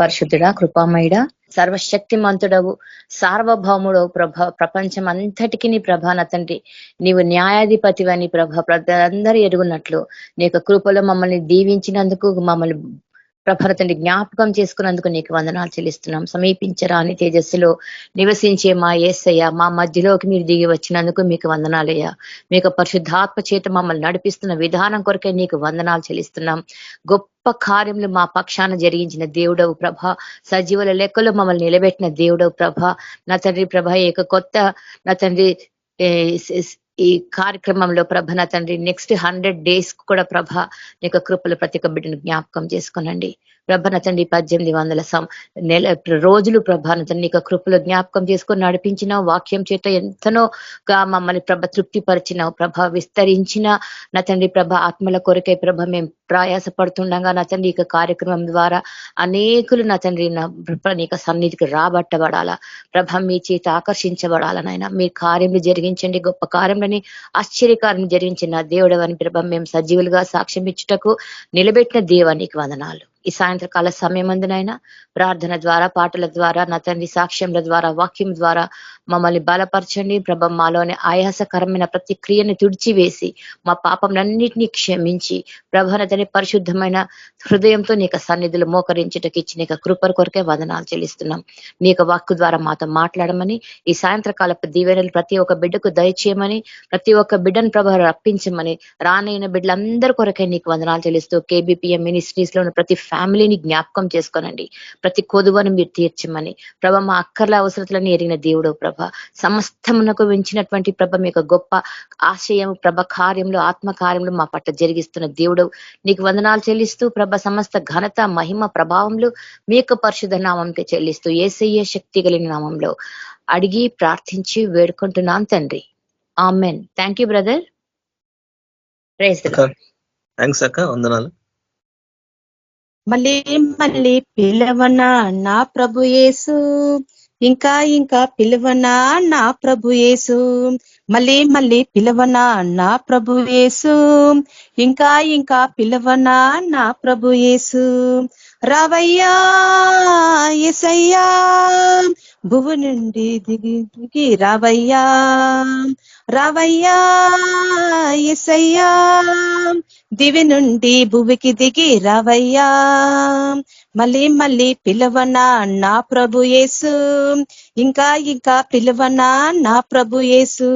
పరిశుద్ధుడా, కృపామయుడా, సర్వశక్తిమంతుడవు, సార్వభౌముడవు ప్రపంచం అంతటికి నీ ప్రభా నా తండ్రి నీవు న్యాయాధిపతివని అందరూ ఎరుగున్నట్లు నీ యొక్క కృపలో మమ్మల్ని దీవించినందుకు, మమ్మల్ని ప్రభాన తండ్రి జ్ఞాపకం చేసుకున్నందుకు నీకు వందనాలు చెల్లిస్తున్నాం. సమీపించరాని తేజస్సులో నివసించే మా యేసయ్య, మా మధ్యలోకి మీరు దిగి వచ్చినందుకు మీకు వందనాలయ్యా. మీకు పరిశుద్ధాత్మ చేత మమ్మల్ని నడిపిస్తున్న విధానం కొరకే నీకు వందనాలు చెల్లిస్తున్నాం. గొప్ప కార్యములు మా పక్షాన జరిగించిన దేవుడవు ప్రభ, సజీవుల లెక్కలో మమ్మల్ని నిలబెట్టిన దేవుడవు ప్రభ, నా తండ్రి ప్రభ కొత్త నా తండ్రి ఈ కార్యక్రమంలో ప్రభ నా తండ్రి నెక్స్ట్ 100 days కూడా ప్రభ నీకు కృపలు ప్రతి ఒక్క బిడ్డను జ్ఞాపకం చేసుకోనండి ప్రభ నా తండ్రి. 1800 రోజులు ప్రభ నా తండ్రి నీకు కృపలు జ్ఞాపకం చేసుకొని నడిపించిన వాక్యం చేత ఎంతనోగా మమ్మల్ని ప్రభ తృప్తిపరిచినావు ప్రభ, విస్తరించిన నా తండ్రి ప్రభ ఆత్మల కొరకై ప్రభ మేము ప్రయాస పడుతుండగా నా తండ్రి ఇక కార్యక్రమం ద్వారా అనేకులు నా తండ్రి నీకు సన్నిధికి రాబట్టబడాలా ప్రభ, మీ చేత ఆకర్షించబడాలనైనా మీ కార్యములు జరిగించండి. గొప్ప కార్యములని ఆశ్చర్యకార్యం జరిగించిన దేవుడవని ప్రభ మేము సజీవులుగా సాక్ష్యం ఇచ్చుటకు నిలబెట్టిన దేవానికి వందనాలు. ఈ సాయంత్రకాల సమయమందునైనా ప్రార్థన ద్వారా, పాటల ద్వారా, నా తండ్రి సాక్ష్యముల ద్వారా, వాక్యం ద్వారా మమ్మల్ని బలపరచండి ప్రభ. మాలోని ఆయాసకరమైన ప్రతి క్రియను తుడిచివేసి మా పాపంలన్నిటినీ క్షమించి ప్రభ నా తండ్రి పరిశుద్ధమైన హృదయంతో నీకు సన్నిధులు మోకరించుటకు ఇచ్చిన నీకు కృప కొరకే వందనాలు చెల్లిస్తున్నాం. నీకు వాక్కు ద్వారా మాతో మాట్లాడమని, ఈ సాయంత్రకాలపు దీవెనలు ప్రతి ఒక్క బిడ్డకు దయచేయమని, ప్రతి ఒక్క బిడ్డను ప్రభ రప్పించమని, రానైన బిడ్డలందరి కొరకే నీకు వందనాలు చెల్లిస్తూ KBPM మినిస్ట్రీస్ లో ఉన్న ప్రతి ఫ్యామిలీని జ్ఞాపకం చేసుకోనండి. ప్రతి కొదువను మీరు తీర్చమని ప్రభ, మా అక్కర్ల అవసరతలను ఎరిగిన దేవుడు ప్రభ, సమస్తమునకు మించినటువంటి ప్రభ మీకు గొప్ప ఆశయం ప్రభ కార్యంలో, ఆత్మ కార్యంలో మా పట్ల జరిగిస్తున్న దేవుడు నీకు వందనాలు చెల్లిస్తూ ప్రభ, సమస్త ఘనత మహిమ ప్రభావంలో మీ యొక్క పరిశుద్ధ నామంకి చెల్లిస్తూ యేసయ్య శక్తి కలిగిన నామంలో అడిగి ప్రార్థించి వేడుకుంటున్నాను తండ్రి, amen. Thank you brother. Praise the lord. Thanks అక్క, వందనాలు. మళ్ళీ మళ్ళీ పిలవనా నా ప్రభు యేసు, ఇంకా ఇంకా పిలవనా నా ప్రభు యేసు, మళ్ళీ మళ్ళీ పిలవనా నా ప్రభు యేసు, ఇంకా ఇంకా పిలవనా నా ప్రభు యేసు. రావయ్యా యేసయ్యా, భువి నుండి దిగి రావయ్యా, రావయ్యా యేసయ్యా, దివి నుండి భువికి దిగి రావయ్యా. మళ్ళీ మళ్ళీ పిలవనా నా ప్రభు యేసు, ఇంకా ఇంకా పిలవనా నా ప్రభు యేసు,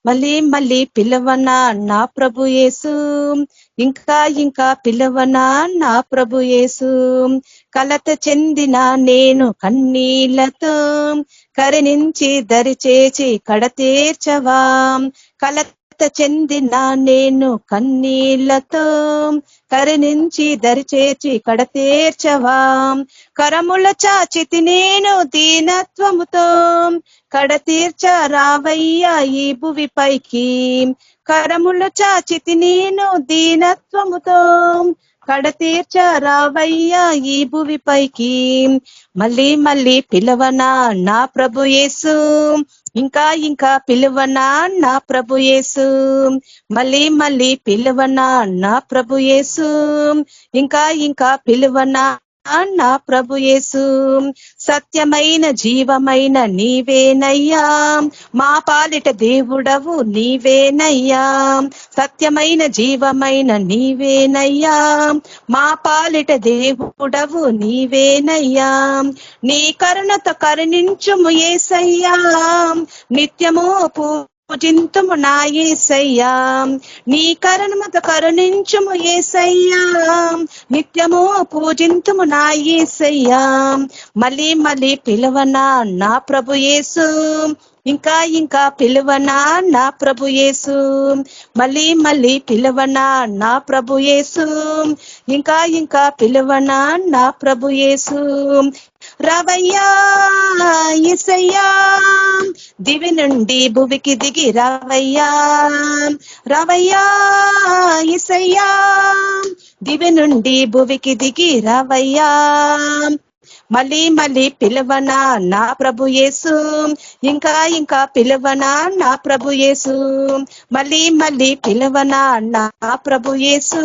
మళ్ళీ మళ్ళీ పిలవనా నా ప్రభు యేసు, ఇంకా ఇంకా పిలవనా నా ప్రభు యేసు. కలత చెందిన నేను కన్నీళ్లతో కరుణించి దరిచేచి కడతీర్చవా, కలత చెందిన నేను కన్నీళ్లతో కరుణించి దరిచేచి కడతీర్చవా. కరముల చాచితి నేను దీనత్వముతో కడతీర్చ రావయ్యా ఈ భువిపైకి, కరముల చాచితి నేను దీనత్వముతో కడతీర్చ రావయ్యా ఈ భువిపైకి. మళ్ళీ మళ్ళీ పిలవనా నా ప్రభు యేసు, ఇంకా ఇంకా పిలవనా నా ప్రభు యేసు, మళ్ళీ మళ్ళీ పిలవనా నా ప్రభు యేసు, ఇంకా ఇంకా పిలవనా నా ప్రభు యేసు. సత్యమైన జీవమైన నీవేనయ్యా, మా పాలిట దేవుడవు నీవేనయ్యా, సత్యమైన జీవమైన నీవేనయ్యా, మా పాలిట దేవుడవు నీవేనయ్యా. నీ కరుణతో కరుణించుము యేసయ్యా, నిత్యము పూజింతుము నా యేసయ్యా. నీ కరుణతో కరుణించుము యేసయ్యా, నిత్యము పూజింతుము నా యేసయ్యా. మళ్ళీ మళ్ళీ పిలవనా నా ప్రభు యేసు, ఇంకా ఇంకా పిలవనా నా ప్రభు యేసు, మళ్ళీ మళ్ళీ పిలవనా నా ప్రభు యేసు, ఇంకా ఇంకా పిలవనా నా ప్రభు యేసు. రావయ్యా యేసయ్యా, దివి నుండి భువికి దిగి రావయ్యా, రావయ్యా యేసయ్యా, దివి నుండి భువికి దిగి రావయ్యా. మళ్ళీ మళ్ళీ పిలవనా నా ప్రభు యేసు, ఇంకా ఇంకా పిలవనా నా ప్రభు యేసు, మళ్ళీ మళ్ళీ పిలవనా నా ప్రభు యేసు,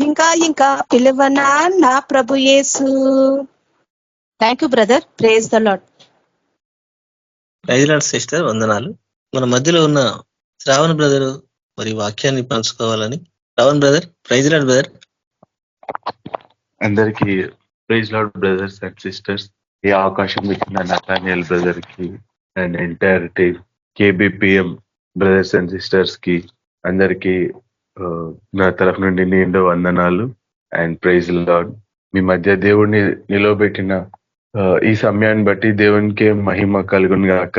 ఇంకా ఇంకా పిలవనా నా ప్రభు Yesu. Thank you brother. Praise the lord. Praise lord sister, వందనాలు. మన మధ్యలో ఉన్న శ్రావణ్ బ్రదర్ మరి వాక్యాన్ని పంచుకోవాలని. Shravan brother, praise lord brother. అందరికీ praise lord brothers and sisters. ఈ అవకాశం ఇచ్చిన నతానియల్ బ్రదర్ కి and entire team KBPM brothers and sisters కి అందరికీ నా తరఫు నుండి నిండు వందనాలు అండ్ ప్రైజ్ లార్డ్. మీ మధ్య దేవుడిని నిలవబెట్టిన ఈ సమయాన్ని బట్టి దేవునికే మహిమ కలుగును గాక.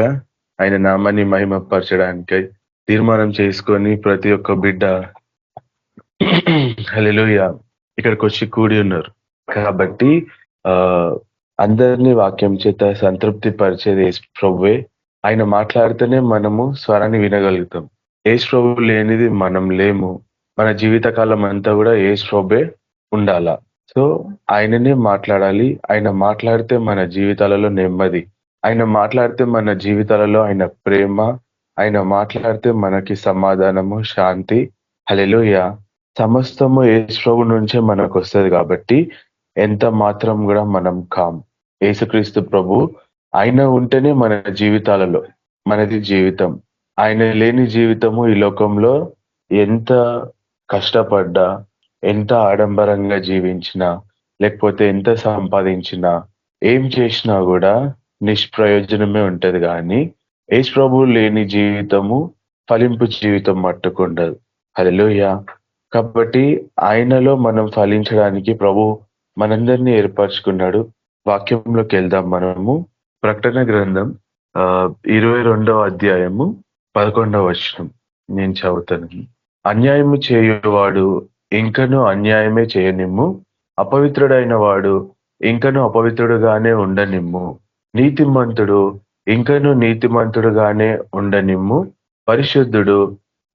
ఆయన నామాన్ని మహిమ పరచడానికై తీర్మానం చేసుకొని ప్రతి ఒక్క బిడ్డ హల్లెలూయా ఇక్కడికి వచ్చి కూడి ఉన్నారు. కాబట్టి అందరినీ వాక్యం చేత సంతృప్తి పరిచేది యేసు ప్రభువే. ఆయన మాట్లాడితేనే మనము స్వరాన్ని వినగలుగుతాం. యేసు ప్రభు లేనిది మనం లేము. మన జీవితకాలం అంతా కూడా యేసు ప్రభువే ఉండాలా. సో ఆయననే మాట్లాడాలి. ఆయన మాట్లాడితే మన జీవితాలలో నెమ్మది, ఆయన మాట్లాడితే మన జీవితాలలో ఆయన ప్రేమ, ఆయన మాట్లాడితే మనకి సమాధానము, శాంతి. హల్లెలూయా. సమస్తము యేసు ప్రభు నుంచే మనకు వస్తుంది. కాబట్టి ఎంత మాత్రం కూడా మనం కాం. యేసుక్రీస్తు ప్రభు ఆయన ఉంటేనే మన జీవితాలలో మనది జీవితం. ఆయన లేని జీవితము ఈ లోకంలో ఎంత కష్టపడ్డా, ఎంత ఆడంబరంగా జీవించినా, లేకపోతే ఎంత సంపాదించినా, ఏం చేసినా కూడా నిష్ప్రయోజనమే ఉంటది. కానీ యేసు ప్రభు లేని జీవితము ఫలింపు జీవితం మట్టుకుండదు. హల్లెలూయా. కాబట్టి ఆయనలో మనం ఫలించడానికి ప్రభు మనందరినీ ఏర్పరచుకున్నాడు. వాక్యంలోకి వెళ్దాం మనము. ప్రకటన గ్రంథం 22వ అధ్యాయము 11వ వచనం నేను చదువుతాను. అన్యాయము చేయువాడు ఇంకను అన్యాయమే చేయనిమ్ము, అపవిత్రుడైన వాడు ఇంకను అపవిత్రుడుగానే ఉండనిమ్ము, నీతిమంతుడు ఇంకను నీతిమంతుడుగానే ఉండనిమ్ము, పరిశుద్ధుడు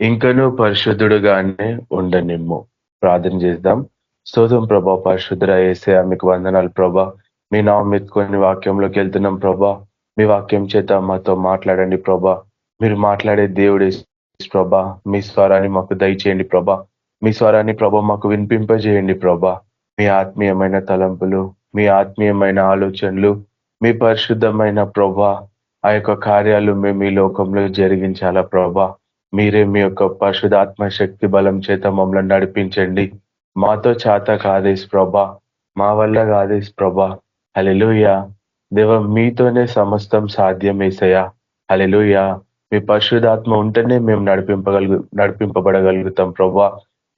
ఇంకను పరిశుద్ధుడుగానే ఉండనిమ్ము. ప్రార్థన చేద్దాం. స్తోత్రం ప్రభా, పరిశుద్ధుడా యేసయ్యా, మీకు వందనాలు ప్రభా. మీ నామం ఎత్తుకొని వాక్యంలోకి వెళ్తున్నాం ప్రభా. మీ వాక్యం చేత మాతో మాట్లాడండి ప్రభా. మీరు మాట్లాడే దేవుడే ప్రభా. మీ స్వరాన్ని మాకు దయచేయండి ప్రభా. మీ స్వరాన్ని ప్రభా మాకు వినిపింపజేయండి ప్రభా. మీ ఆత్మీయమైన తలంపులు, మీ ఆత్మీయమైన ఆలోచనలు, మీ పరిశుద్ధమైన ప్రభా ఆ యొక్క కార్యాలు మేము ఈ లోకంలో జరిగించాలా ప్రభా. మీరే మీ యొక్క పరిశుద్ధాత్మ శక్తి బలం చేత మమ్మల్ని నడిపించండి. మాతో చేత కాదేశ్ ప్రభా, మా వల్ల కాదేశ్ ప్రభా. హల్లెలూయా. దేవ, మీతోనే సమస్తం సాధ్యం యేసయ్యా. హల్లెలూయా. మీ పరిశుద్ధాత్మ ఉంటేనే మేము నడిపింపబడగలుగుతాం ప్రభా.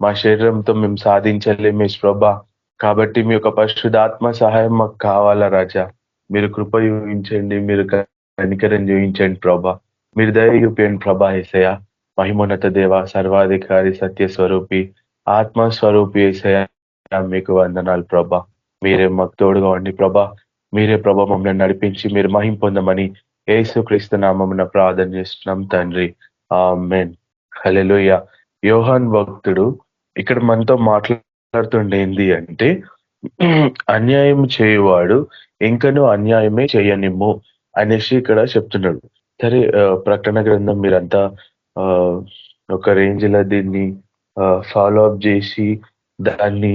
మా శరీరంతో మేము సాధించలేమే ప్రభా. కాబట్టి మీ యొక్క పరిశుద్ధాత్మ సహాయం మాకు కావాలా రాజా. మీరు కృప చూపించండి, మీరు కనికరం చూపించండి ప్రభా. మీరు దయ చూపించండి ప్రభా యేసయ్యా. మహిమోన్నత దేవ, సర్వాధికారి, సత్య స్వరూపి, ఆత్మస్వరూపి యేసయ్యా, మీకు వందనాలు ప్రభా. మీరే మాకు తోడుగా ఉండి ప్రభా. మీరే ప్రభా మమ్మల్ని నడిపించి మీరు మహిమ పొందమని యేసుక్రీస్తు నామమున ప్రార్థన చేస్తున్నాం తండ్రి. ఆమేన్. హల్లెలూయా. యోహాన్ భక్తుడు ఇక్కడ మనతో మాట్లాడుతుండేంది అంటే, అన్యాయం చేయువాడు ఇంకను అన్యాయమే చేయనిమ్ము అనేసి ఇక్కడ చెప్తున్నాడు. సరే, ప్రకటన గ్రంథం మీరంతా ఒక రేంజ్ లో దీన్ని ఫాలో అప్ చేసి దాన్ని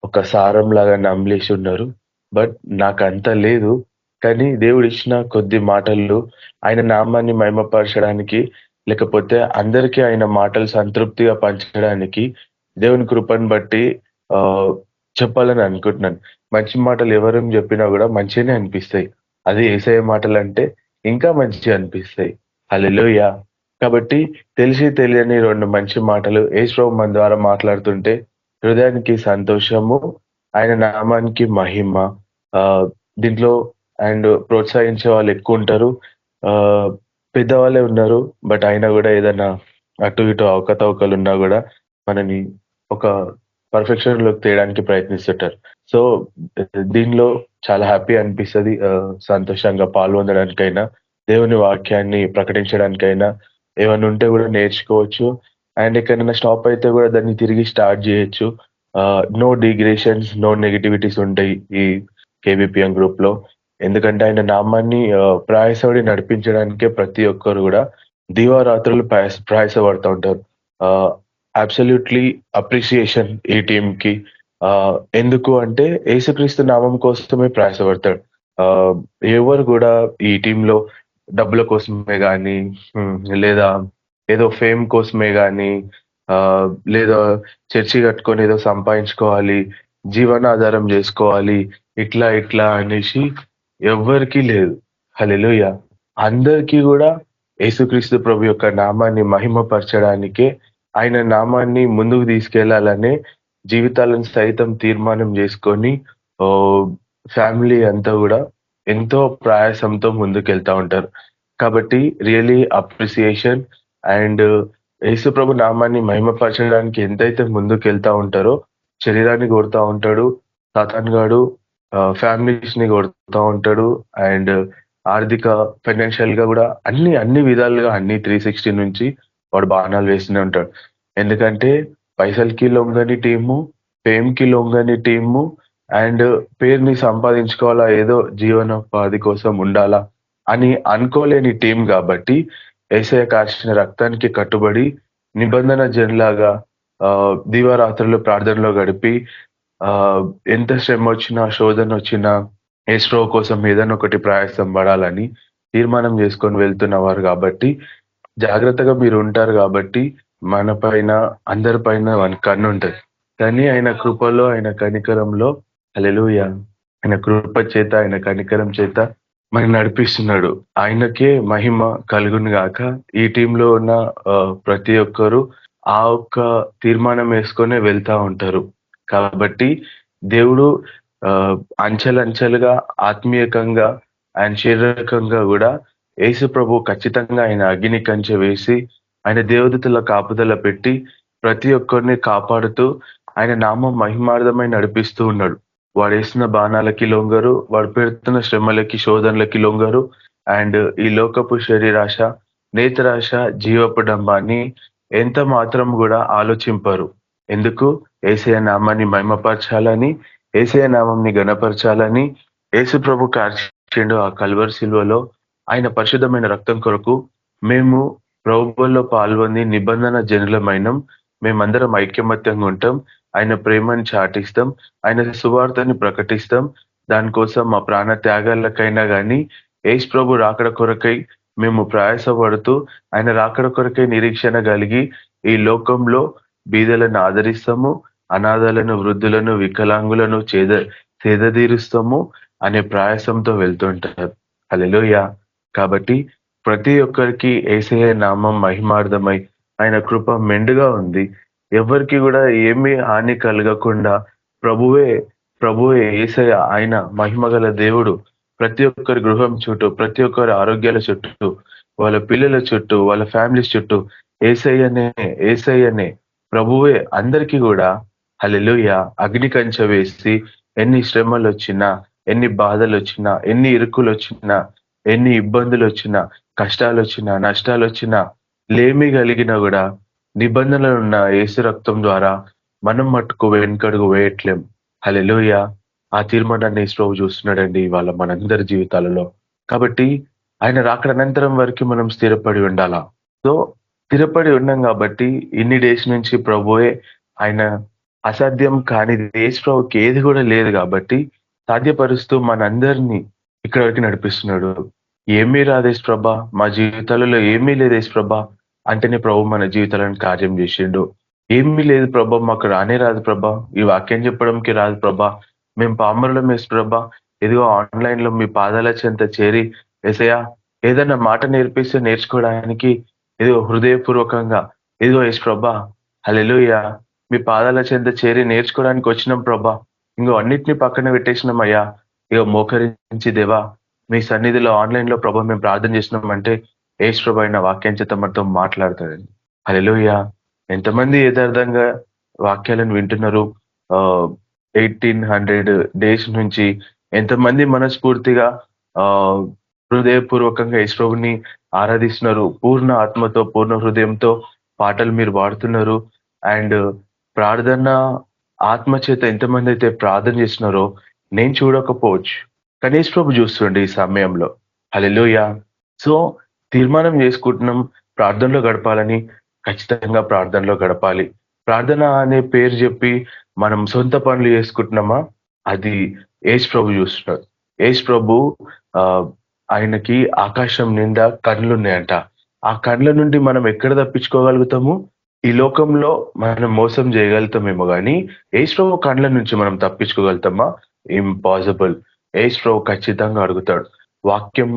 ఒక సారం లాగా నమ్మలేసి ఉన్నారు. బట్ నాకు అంత లేదు. కానీ దేవుడు ఇచ్చిన కొద్ది మాటలు ఆయన నామాన్ని మహిమపరచడానికి, లేకపోతే అందరికీ ఆయన మాటలు సంతృప్తిగా పంచడానికి దేవుని కృపను బట్టి చెప్పాలని అనుకుంటున్నాను. మంచి మాటలు ఎవరేం చెప్పినా కూడా మంచిగానే అనిపిస్తాయి. అది యేసయ్య మాటలు అంటే ఇంకా మంచిగా అనిపిస్తాయి. హల్లెలూయా. కాబట్టి తెలిసి తెలియని 2 మంచి మాటలు యేసు ప్రభు మన ద్వారా మాట్లాడుతుంటే హృదయానికి సంతోషము, ఆయన నామానికి మహిమ. దీంట్లో అండ్ ప్రోత్సహించే వాళ్ళు ఎక్కువ ఉంటారు, పెద్దవాళ్ళే ఉన్నారు. బట్ అయినా కూడా ఏదైనా అటు ఇటు అవకతవకలు ఉన్నా కూడా మనని ఒక పర్ఫెక్షన్ లోకి తేయడానికి ప్రయత్నిస్తుంటారు. సో దీనిలో చాలా హ్యాపీ అనిపిస్తుంది. సంతోషంగా పాల్గొనడానికైనా, దేవుని వాక్యాన్ని ప్రకటించడానికైనా, ఏమైనా ఉంటే కూడా నేర్చుకోవచ్చు. అండ్ ఎక్కడైనా స్టాప్ అయితే కూడా దాన్ని తిరిగి స్టార్ట్ చేయొచ్చు. నో డిగ్రేషన్స్, నో నెగిటివిటీస్ ఉంటాయి ఈ కేబిపిఎం గ్రూప్ లో. ఎందుకంటే ఆయన నామాన్ని ప్రయాసపడి నడిపించడానికే ప్రతి ఒక్కరు కూడా దివారాత్రులు ప్రయాసపడుతూ ఉంటారు. అబ్సల్యూట్లీ అప్రిసియేషన్ ఈ టీమ్ కి. ఎందుకు అంటే యేసుక్రీస్తు నామం కోసమే ప్రయాసపడతాడు. ఎవరు కూడా ఈ టీంలో డబ్బుల కోసమే కానీ లేదా ఏదో ఫేమ్ కోసమే కానీ లేదా చర్చి కట్టుకొని ఏదో సంపాదించుకోవాలి, జీవనాధారం చేసుకోవాలి, ఇట్లా ఇట్లా అనేసి ఎవ్వరికీ లేదు. హల్లెలూయా. అందరికీ కూడా యేసుక్రీస్తు ప్రభు యొక్క నామాన్ని మహిమపరచడానికే, ఆయన నామాన్ని ముందుకు తీసుకెళ్లాలనే జీవితాలను సైతం తీర్మానం చేసుకొని ఫ్యామిలీ అంతా కూడా ఎంతో ప్రయాసంతో ముందుకెళ్తా ఉంటారు. కాబట్టి రియలీ అప్రిసియేషన్. అండ్ యేసు ప్రభు నామాన్ని మహిమపరచడానికి ఎంతైతే ముందుకెళ్తా ఉంటారో, శరీరాన్ని కొడతా ఉంటాడు సాతాన్ గాడు, ఫ్యామిలీస్ ని కొడతా ఉంటాడు, అండ్ ఆర్థిక ఫైనాన్షియల్ గా కూడా అన్ని విధాలుగా అన్ని 360 నుంచి వాడు బాణాలు వేస్తూనే ఉంటాడు. ఎందుకంటే పైసలకి లొంగని టీము, ఫేమ్ కి లొంగని టీము, అండ్ పేరుని సంపాదించుకోవాలా, ఏదో జీవనోపాధి కోసం ఉండాలా అని అనుకోలేని టీం కాబట్టి యేసయ్య కార్చిన రక్తానికి కట్టుబడి నిబంధన జన్లాగా దివారాత్రులు ప్రార్థనలో గడిపి ఎంత శ్రమ వచ్చినా, శోధన వచ్చినా, యేసు కోసం ఏదైనా ఒకటి ప్రయాసం పడాలని తీర్మానం చేసుకొని వెళ్తున్నవారు కాబట్టి, జాగ్రత్తగా మీరు ఉంటారు కాబట్టి మన పైన అందరి పైన కన్ను ఉంటది. కానీ ఆయన కృపలో, ఆయన కనికరంలో హల్లెలూయా, ఆయన కృప చేత, ఆయన కనికరం చేత మనం నడిపిస్తున్నాడు. ఆయనకే మహిమ కలుగును గాక. ఈ టీంలో ఉన్న ప్రతి ఒక్కరు ఆ ఒక్క తీర్మానం వేసుకొని వెళ్తా ఉంటారు. కాబట్టి దేవుడు అంచెలంచెలుగా ఆత్మీయకంగా ఆయన శారీరకంగా కూడా యేసు ప్రభు ఖచ్చితంగా ఆయన అగ్ని కంచె వేసి ఆయన దేవదూతల కాపుదల పెట్టి ప్రతి ఒక్కరిని కాపాడుతూ ఆయన నామం మహిమార్థమై నడిపిస్తూ ఉన్నాడు. వాడు వేసిన బాణాలకి లొంగరు, వాడు పెడుతున్న శ్రమలకి, శోధనలకి లొంగరు. అండ్ ఈ లోకపు శరీరాశ, నేత్రాశ, జీవపు డంబాన్ని ఎంత మాత్రం కూడా ఆలోచింపరు. ఎందుకు? యేసయ్య నామాన్ని మహిమపరచాలని, యేసయ్య నామంని గణపరచాలని యేసు ప్రభు కార్చిండు ఆ కల్వరి శిలువలో ఆయన పరిశుద్ధమైన రక్తం కొరకు మేము ప్రభువుల్లో పాల్గొని నిబంధన జనులమైనం. మేమందరం ఐక్యమత్యంగా ఉంటాం, ఆయన ప్రేమని చాటిస్తాం, ఆయన సువార్తని ప్రకటిస్తాం. దానికోసం మా ప్రాణ త్యాగాలకైనా కానీ యేసు ప్రభు రాకడ కొరకై మేము ప్రయాసపడుతూ ఆయన రాకడ కొరకై నిరీక్షణ కలిగి ఈ లోకంలో బీదలను ఆదరిస్తాము, అనాథలను, వృద్ధులను, వికలాంగులను చేదతీరుస్తాము అనే ప్రయాసంతో వెళ్తుంటారు. హల్లెలూయా. కాబట్టి ప్రతి ఒక్కరికి యేసయ్య నామం మహిమార్థమై ఆయన కృప మెండుగా ఉంది. ఎవరికి కూడా ఏమీ హాని కలగకుండా ప్రభువే యేసయ్య, ఆయన మహిమగల దేవుడు ప్రతి ఒక్కరి గృహం చుట్టూ, ప్రతి ఒక్కరి ఆరోగ్యాల చుట్టూ, వాళ్ళ పిల్లల చుట్టూ, వాళ్ళ ఫ్యామిలీస్ చుట్టూ యేసయ్యనే ప్రభువే అందరికీ కూడా హల్లెలూయా అగ్ని కంచె వేసి ఎన్ని శ్రమలు వచ్చినా, ఎన్ని బాధలు వచ్చినా, ఎన్ని ఇరుకులు వచ్చినా, ఎన్ని ఇబ్బందులు వచ్చినా, కష్టాలు వచ్చినా, నష్టాలు వచ్చినా, లేమి కలిగినా కూడా నిబంధనలు ఉన్న యేసు రక్తం ద్వారా మనం మట్టుకు వెనుకడుగు వేయట్లేం. హల్లెలూయా. ఆ తీర్మానాన్ని యేసు ప్రభు చూస్తున్నాడండి ఇవాళ మనందరి జీవితాలలో. కాబట్టి ఆయన రాకడ అనంతరం వరకు మనం స్థిరపడి ఉండాలా. సో స్థిరపడి ఉన్నాం కాబట్టి ఇన్ని డేస్ నుంచి ప్రభువే ఆయన అసాధ్యం కానిది యేసు ప్రభుకి ఏది కూడా లేదు కాబట్టి సాధ్యపరుస్తూ మనందరినీ ఇక్కడ వరకు నడిపిస్తున్నాడు. ఏమీ రాదు యేసు ప్రభా, మా జీవితాలలో ఏమీ లేదు యేసు ప్రభా అంటేనే ప్రభు మన జీవితాలను కార్యం చేసిండు. ఏమీ లేదు ప్రభా, మాకు రానే రాదు ప్రభా, ఈ వాక్యం చెప్పడంకి రాదు ప్రభా, మేము పామరులం యేసు ప్రభా, ఇదిగో ఆన్లైన్ లో మీ పాదాల చెంత చేరి యేసయ్యా ఏదైనా మాట నేర్పిస్తే నేర్చుకోవడానికి ఇదిగో హృదయపూర్వకంగా ఇదిగో యేసు ప్రభా హల్లెలూయా మీ పాదాల చెంత చేరి నేర్చుకోవడానికి వచ్చినాం ప్రభా, ఇంకో అన్నిటిని పక్కన పెట్టేసినాం అయ్యా, ఇగో మోకరించి దేవా మీ సన్నిధిలో ఆన్లైన్ లో ప్రభా మేము ప్రార్థన చేసినాం అంటే యేసు ప్రభు అయిన వాక్యం చేత మనతో మాట్లాడతాడండి. హల్లెలూయా. ఎంతమంది యథార్థంగా వాక్యాలను వింటున్నారు? 1800 డేస్ నుంచి ఎంతమంది మనస్ఫూర్తిగా హృదయపూర్వకంగా యేసు ప్రభుని ఆరాధిస్తున్నారు, పూర్ణ ఆత్మతో, పూర్ణ హృదయంతో పాటలు మీరు పాడుతున్నారు. అండ్ ప్రార్థన ఆత్మ చేత ఎంతమంది అయితే ప్రార్థన చేస్తున్నారో నేను చూడకపోవచ్చు, కానీ యేసు ప్రభు చూస్తుండే ఈ సమయంలో. హల్లెలూయా. సో తీర్మానం చేసుకుంటున్నాం ప్రార్థనలో గడపాలని, ఖచ్చితంగా ప్రార్థనలో గడపాలి. ప్రార్థన అనే పేరు చెప్పి మనం సొంత పనులు చేసుకుంటున్నామా? అది యేసు ప్రభు చూస్తున్నాడు. యేసు ప్రభు ఆ ఆయనకి ఆకాశం నిండా కళ్ళు ఉన్నాయంట. ఆ కళ్ళ నుండి మనం ఎక్కడ తప్పించుకోగలుగుతాము? ఈ లోకంలో మనం మోసం చేయగలుగుతామేమో కానీ యేసు ప్రభు కళ్ళ నుంచి మనం తప్పించుకోగలుగుతామా? ఇంపాసిబుల్. యేసు ప్రభు ఖచ్చితంగా అడుగుతాడు. వాక్యం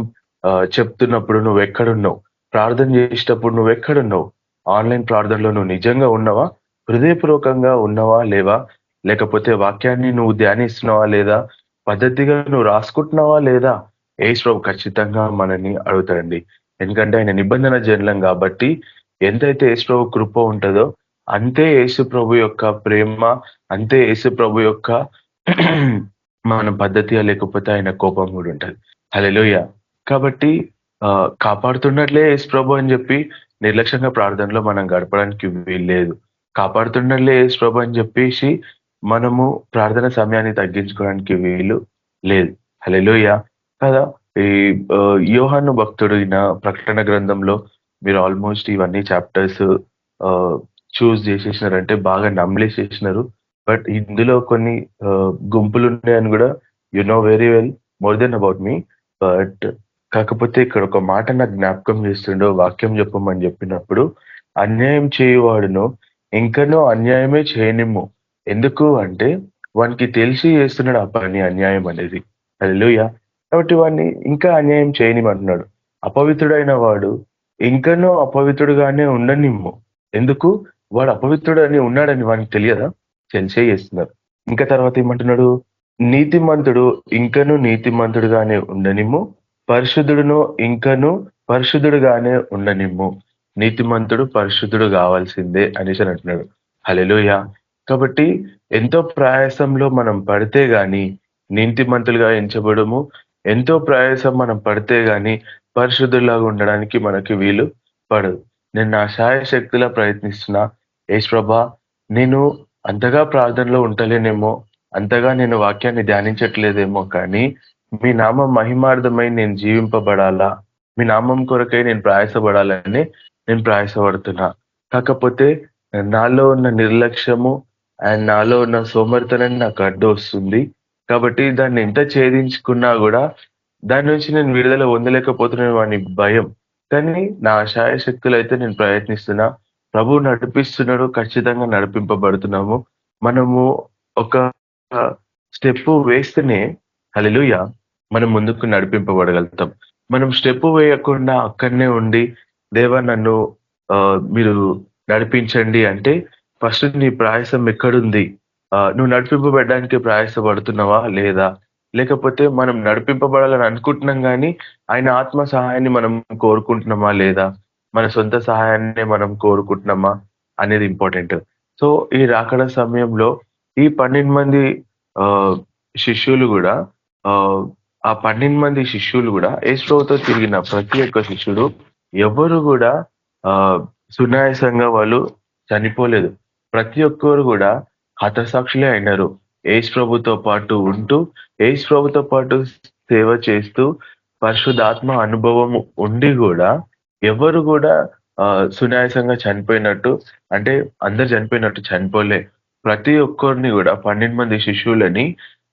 చెప్తున్నప్పుడు నువ్వు ఎక్కడున్నావు? ప్రార్థన చేసేటప్పుడు నువ్వు ఎక్కడున్నావు? ఆన్లైన్ ప్రార్థనలో నువ్వు నిజంగా ఉన్నావా? హృదయపూర్వకంగా ఉన్నావా లేవా? లేకపోతే వాక్యాన్ని నువ్వు ధ్యానిస్తున్నావా లేదా? పద్ధతిగా నువ్వు రాసుకుంటున్నావా లేదా? యేసు ప్రభు ఖచ్చితంగా మనల్ని అడుగుతాడండి. ఎందుకంటే ఆయన నిబంధన జనులం కాబట్టి ఎంతైతే యేసు ప్రభు కృప ఉంటుందో అంతే యేసు ప్రభు యొక్క ప్రేమ, అంతే యేసు ప్రభు యొక్క మన పద్ధతిగా లేకపోతే ఆయన కోపం కూడా ఉంటది. హల్లెలూయా. కాబట్టి కాపాడుతున్నట్లే యేసు ప్రభు అని చెప్పి నిర్లక్ష్యంగా ప్రార్థనలో మనం గడపడానికి వీల్లేదు. కాపాడుతున్నట్లే యేసు ప్రభు అని చెప్పేసి మనము ప్రార్థన సమయాన్ని తగ్గించుకోవడానికి వీలు లేదు. హల్లెలూయా. కదా ఈ యోహాను భక్తుడైన ప్రకటన గ్రంథంలో మీరు ఆల్మోస్ట్ ఇవన్నీ చాప్టర్స్ చూస్ చేసేసినారంటే బాగా నమ్మలేసేసినారు. బట్ ఇందులో కొన్ని గుంపులు ఉన్నాయని కూడా you know very well more than about me. But కాకపోతే ఇక్కడ ఒక మాట నాకు జ్ఞాపకం చేస్తుండో, వాక్యం చెప్పమని చెప్పినప్పుడు అన్యాయం చేయువాడును ఇంకనూ అన్యాయమే చేయనిమ్ము. ఎందుకు అంటే వానికి తెలిసి చేస్తున్నాడు ఆ పని, అన్యాయం అనేది. హల్లెలూయా. కాబట్టి వాడిని ఇంకా అన్యాయం చేయనిమంటున్నాడు. అపవిత్రుడైన వాడు ఇంకనూ అపవిత్రుడుగానే ఉండనిమ్ము. ఎందుకు? వాడు అపవిత్రుడని ఉన్నాడని వానికి తెలియదా? తెలిసే చేస్తున్నారు. ఇంకా తర్వాత ఏమంటున్నాడు? నీతిమంతుడు ఇంకనూ నీతిమంతుడుగానే ఉండనిమ్ము, పరిశుద్ధుడును ఇంకనూ పరిశుద్ధుడుగానే ఉండనిమ్ము. నీతిమంతుడు పరిశుద్ధుడు కావాల్సిందే అనేసి అంటున్నాడు. హల్లెలూయా. కాబట్టి ఎంతో ప్రయాసంలో మనం పడితే గాని నీతిమంతులుగా ఎంచబడము, ఎంతో ప్రయాసం మనం పడితే గాని పరిశుద్ధులాగా ఉండడానికి మనకి వీలు పడదు. నేను నా శాయశక్తిలా ప్రయత్నిస్తున్నా. యేసు ప్రభా, నేను అంతగా ప్రార్థనలో ఉంటలేనేమో, అంతగా నేను వాక్యాన్ని ధ్యానించట్లేదేమో, కానీ మీ నామం మహిమార్థమై నేను జీవింపబడాలా, మీ నామం కొరకై నేను ప్రయాసపడాలని నేను ప్రయాసపడుతున్నా. కాకపోతే నాలో ఉన్న నిర్లక్ష్యము అండ్ నాలో ఉన్న సోమరితనాన్ని నాకు అడ్డు వస్తుంది. కాబట్టి దాన్ని ఎంత ఛేదించుకున్నా కూడా దాని నుంచి నేను విడుదల పొందలేకపోతున్నాను అని భయం. కానీ నా శాయశక్తులు అయితే నేను ప్రయత్నిస్తున్నా. ప్రభువు నడిపిస్తున్నాడు, ఖచ్చితంగా నడిపింపబడుతున్నాము. మనము ఒక స్టెప్ వేస్తేనే హల్లెలూయా మనం ముందుకు నడిపింపబడగలుగుతాం. మనం స్టెప్ వేయకుండా అక్కడనే ఉండి దేవా నన్ను మీరు నడిపించండి అంటే ఫస్ట్ నీ ప్రయాసం ఎక్కడుంది? నువ్వు నడిపింపబడడానికి ప్రయాసపడుతున్నావా లేదా? లేకపోతే మనం నడిపింపబడాలని అనుకుంటున్నాం కానీ ఆయన ఆత్మ సహాయాన్ని మనం కోరుకుంటున్నామా లేదా? మన సొంత సహాయాన్ని మనం కోరుకుంటున్నామా అనేది ఇంపార్టెంట్. సో ఈ రాకడ సమయంలో ఈ 12 మంది శిష్యులు కూడా ఆ 12 మంది శిష్యులు కూడా యేసుతో తిరిగిన ప్రతి ఒక్క శిష్యుడు ఎవరు కూడా సునాయాసంగా వాళ్ళు చనిపోలేదు. ప్రతి ఒక్కరు కూడా హతసాక్షులే అయినారు. యేసు ప్రభుతో పాటు ఉంటూ, యేసు ప్రభుతో పాటు సేవ చేస్తూ, పరిశుద్ధాత్మ అనుభవం ఉండి కూడా ఎవరు కూడా సునాయాసంగా చనిపోయినట్టు అంటే అందరు చనిపోయినట్టు చనిపోలే. ప్రతి ఒక్కరిని కూడా 12 మంది శిష్యులని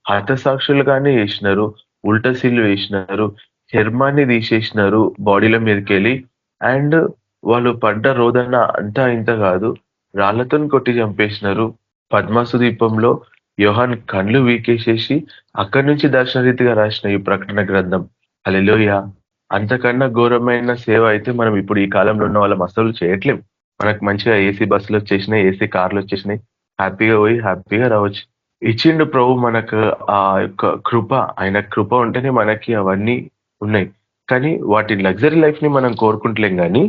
హతసాక్షులుగానే చేసినారు. ఉల్టసీలు వేసినారు, చర్మాన్ని తీసేసినారు బాడీల మీదకెళ్ళి. అండ్ వాళ్ళు పడ్డ రోదన అంతా ఇంత కాదు, రాళ్లతో కొట్టి చంపేసినారు. పద్మాసు దీపంలో యోహాన్ కళ్ళు వీకేసేసి అక్కడి నుంచి దర్శనరీతిగా రాసిన ఈ ప్రకటన గ్రంథం. హల్లెలూయా. అంతకన్నా ఘోరమైన సేవ అయితే మనం ఇప్పుడు ఈ కాలంలో ఉన్న వాళ్ళం అసలు చేయట్లేం. మనకు మంచిగా ఏసీ బస్సులు వచ్చేసినాయి, ఏసీ కార్లు వచ్చేసినాయి, హ్యాపీగా పోయి హ్యాపీగా రావచ్చు. ఇచ్చిండు ప్రభు మనకు ఆ యొక్క కృప. ఆయన కృప ఉంటేనే మనకి అవన్నీ ఉన్నాయి. కానీ వాటి లగ్జరీ లైఫ్ ని మనం కోరుకుంటలేం కానీ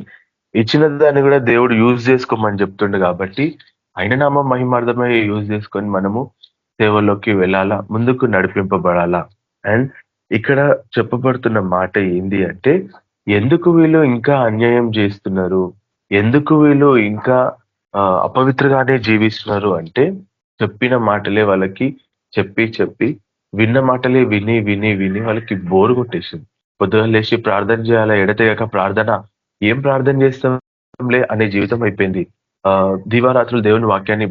ఇచ్చిన దాన్ని కూడా దేవుడు యూజ్ చేసుకోమని చెప్తుండు. కాబట్టి ఆయన నామం మహిమార్థమై యూజ్ చేసుకొని మనము సేవలోకి వెళ్ళాలా, ముందుకు నడిపింపబడాలా. అండ్ ఇక్కడ చెప్పబడుతున్న మాట ఏంది అంటే, ఎందుకు వీళ్ళు ఇంకా అన్యాయం చేస్తున్నారు, ఎందుకు వీళ్ళు ఇంకా అపవిత్రగానే జీవిస్తున్నారు అంటే, చెప్పిన మాటలే వాళ్ళకి చెప్పి విన్న మాటలే విని విని విని వాళ్ళకి బోరు కొట్టేసింది. పొద్దున లేచి ప్రార్థన చేయాలా, ఎడతెగక ప్రార్థన, ఏం ప్రార్థన చేస్తాంలే అనే జీవితం అయిపోయింది. దివారాత్రులు దేవుని వాక్యాన్ని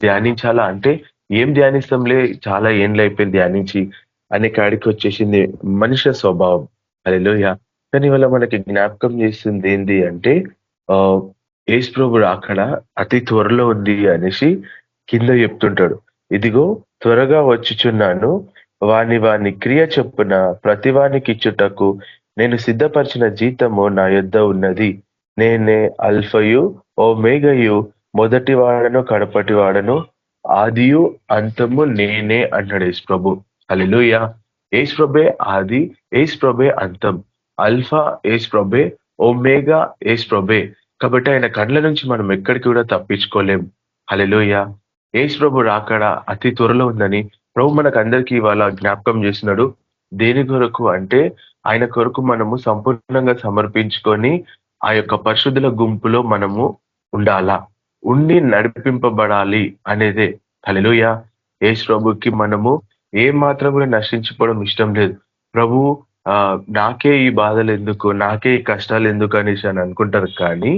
ధ్యానించాలా అంటే ఏం ధ్యానిస్తాంలే, చాలా ఏండ్లు అయిపోయింది ధ్యానించి, అనే కాడికి వచ్చేసింది మనుష్య స్వభావం. హల్లెలూయా. కానీ ఇవాళ మనకి జ్ఞాపకం చేస్తుంది ఏంది అంటే యేసు ప్రభువు అక్కడ అతి త్వరలో ఉంది అనేసి కింద చెప్తుంటాడు. ఇదిగో త్వరగా వచ్చుచున్నాను, వాని క్రియ చొప్పున ప్రతివానికి ఇచ్చుటకు నేను సిద్ధపరిచిన జీతము నా యొద్ద ఉన్నది. నేనే అల్ఫయు ఓమేగయు, మొదటి వాడను కడపటి వాడను, ఆదియు అంతము నేనే అన్నాడు యేసు ప్రభు. హల్లెలూయా. యేసు ప్రభే ఆది, యేసు ప్రభే అంతం, అల్ఫా యేసు ప్రభే, ఓమేగా యేసు ప్రభే. కాబట్టి ఆయన కండ్ల నుంచి మనం ఎక్కడికి కూడా తప్పించుకోలేం. హల్లెలూయా. యేసు ప్రభు రాకడ అతి త్వరలో ఉందని ప్రభు మనకు అందరికీ ఇవాళ జ్ఞాపకం చేస్తున్నాడు. దేని కొరకు అంటే ఆయన కొరకు మనము సంపూర్ణంగా సమర్పించుకొని ఆ యొక్క పరిశుద్ధుల గుంపులో మనము ఉండాలా, ఉండి నడిపింపబడాలి అనేదే. హల్లెలూయా. యేసు ప్రభుకి మనము ఏ మాత్రం కూడా నశించిపోవడం ఇష్టం లేదు. ప్రభు నాకే ఈ బాధలు ఎందుకు, నాకే ఈ కష్టాలు ఎందుకు అనేసి అని అనుకుంటారు. కానీ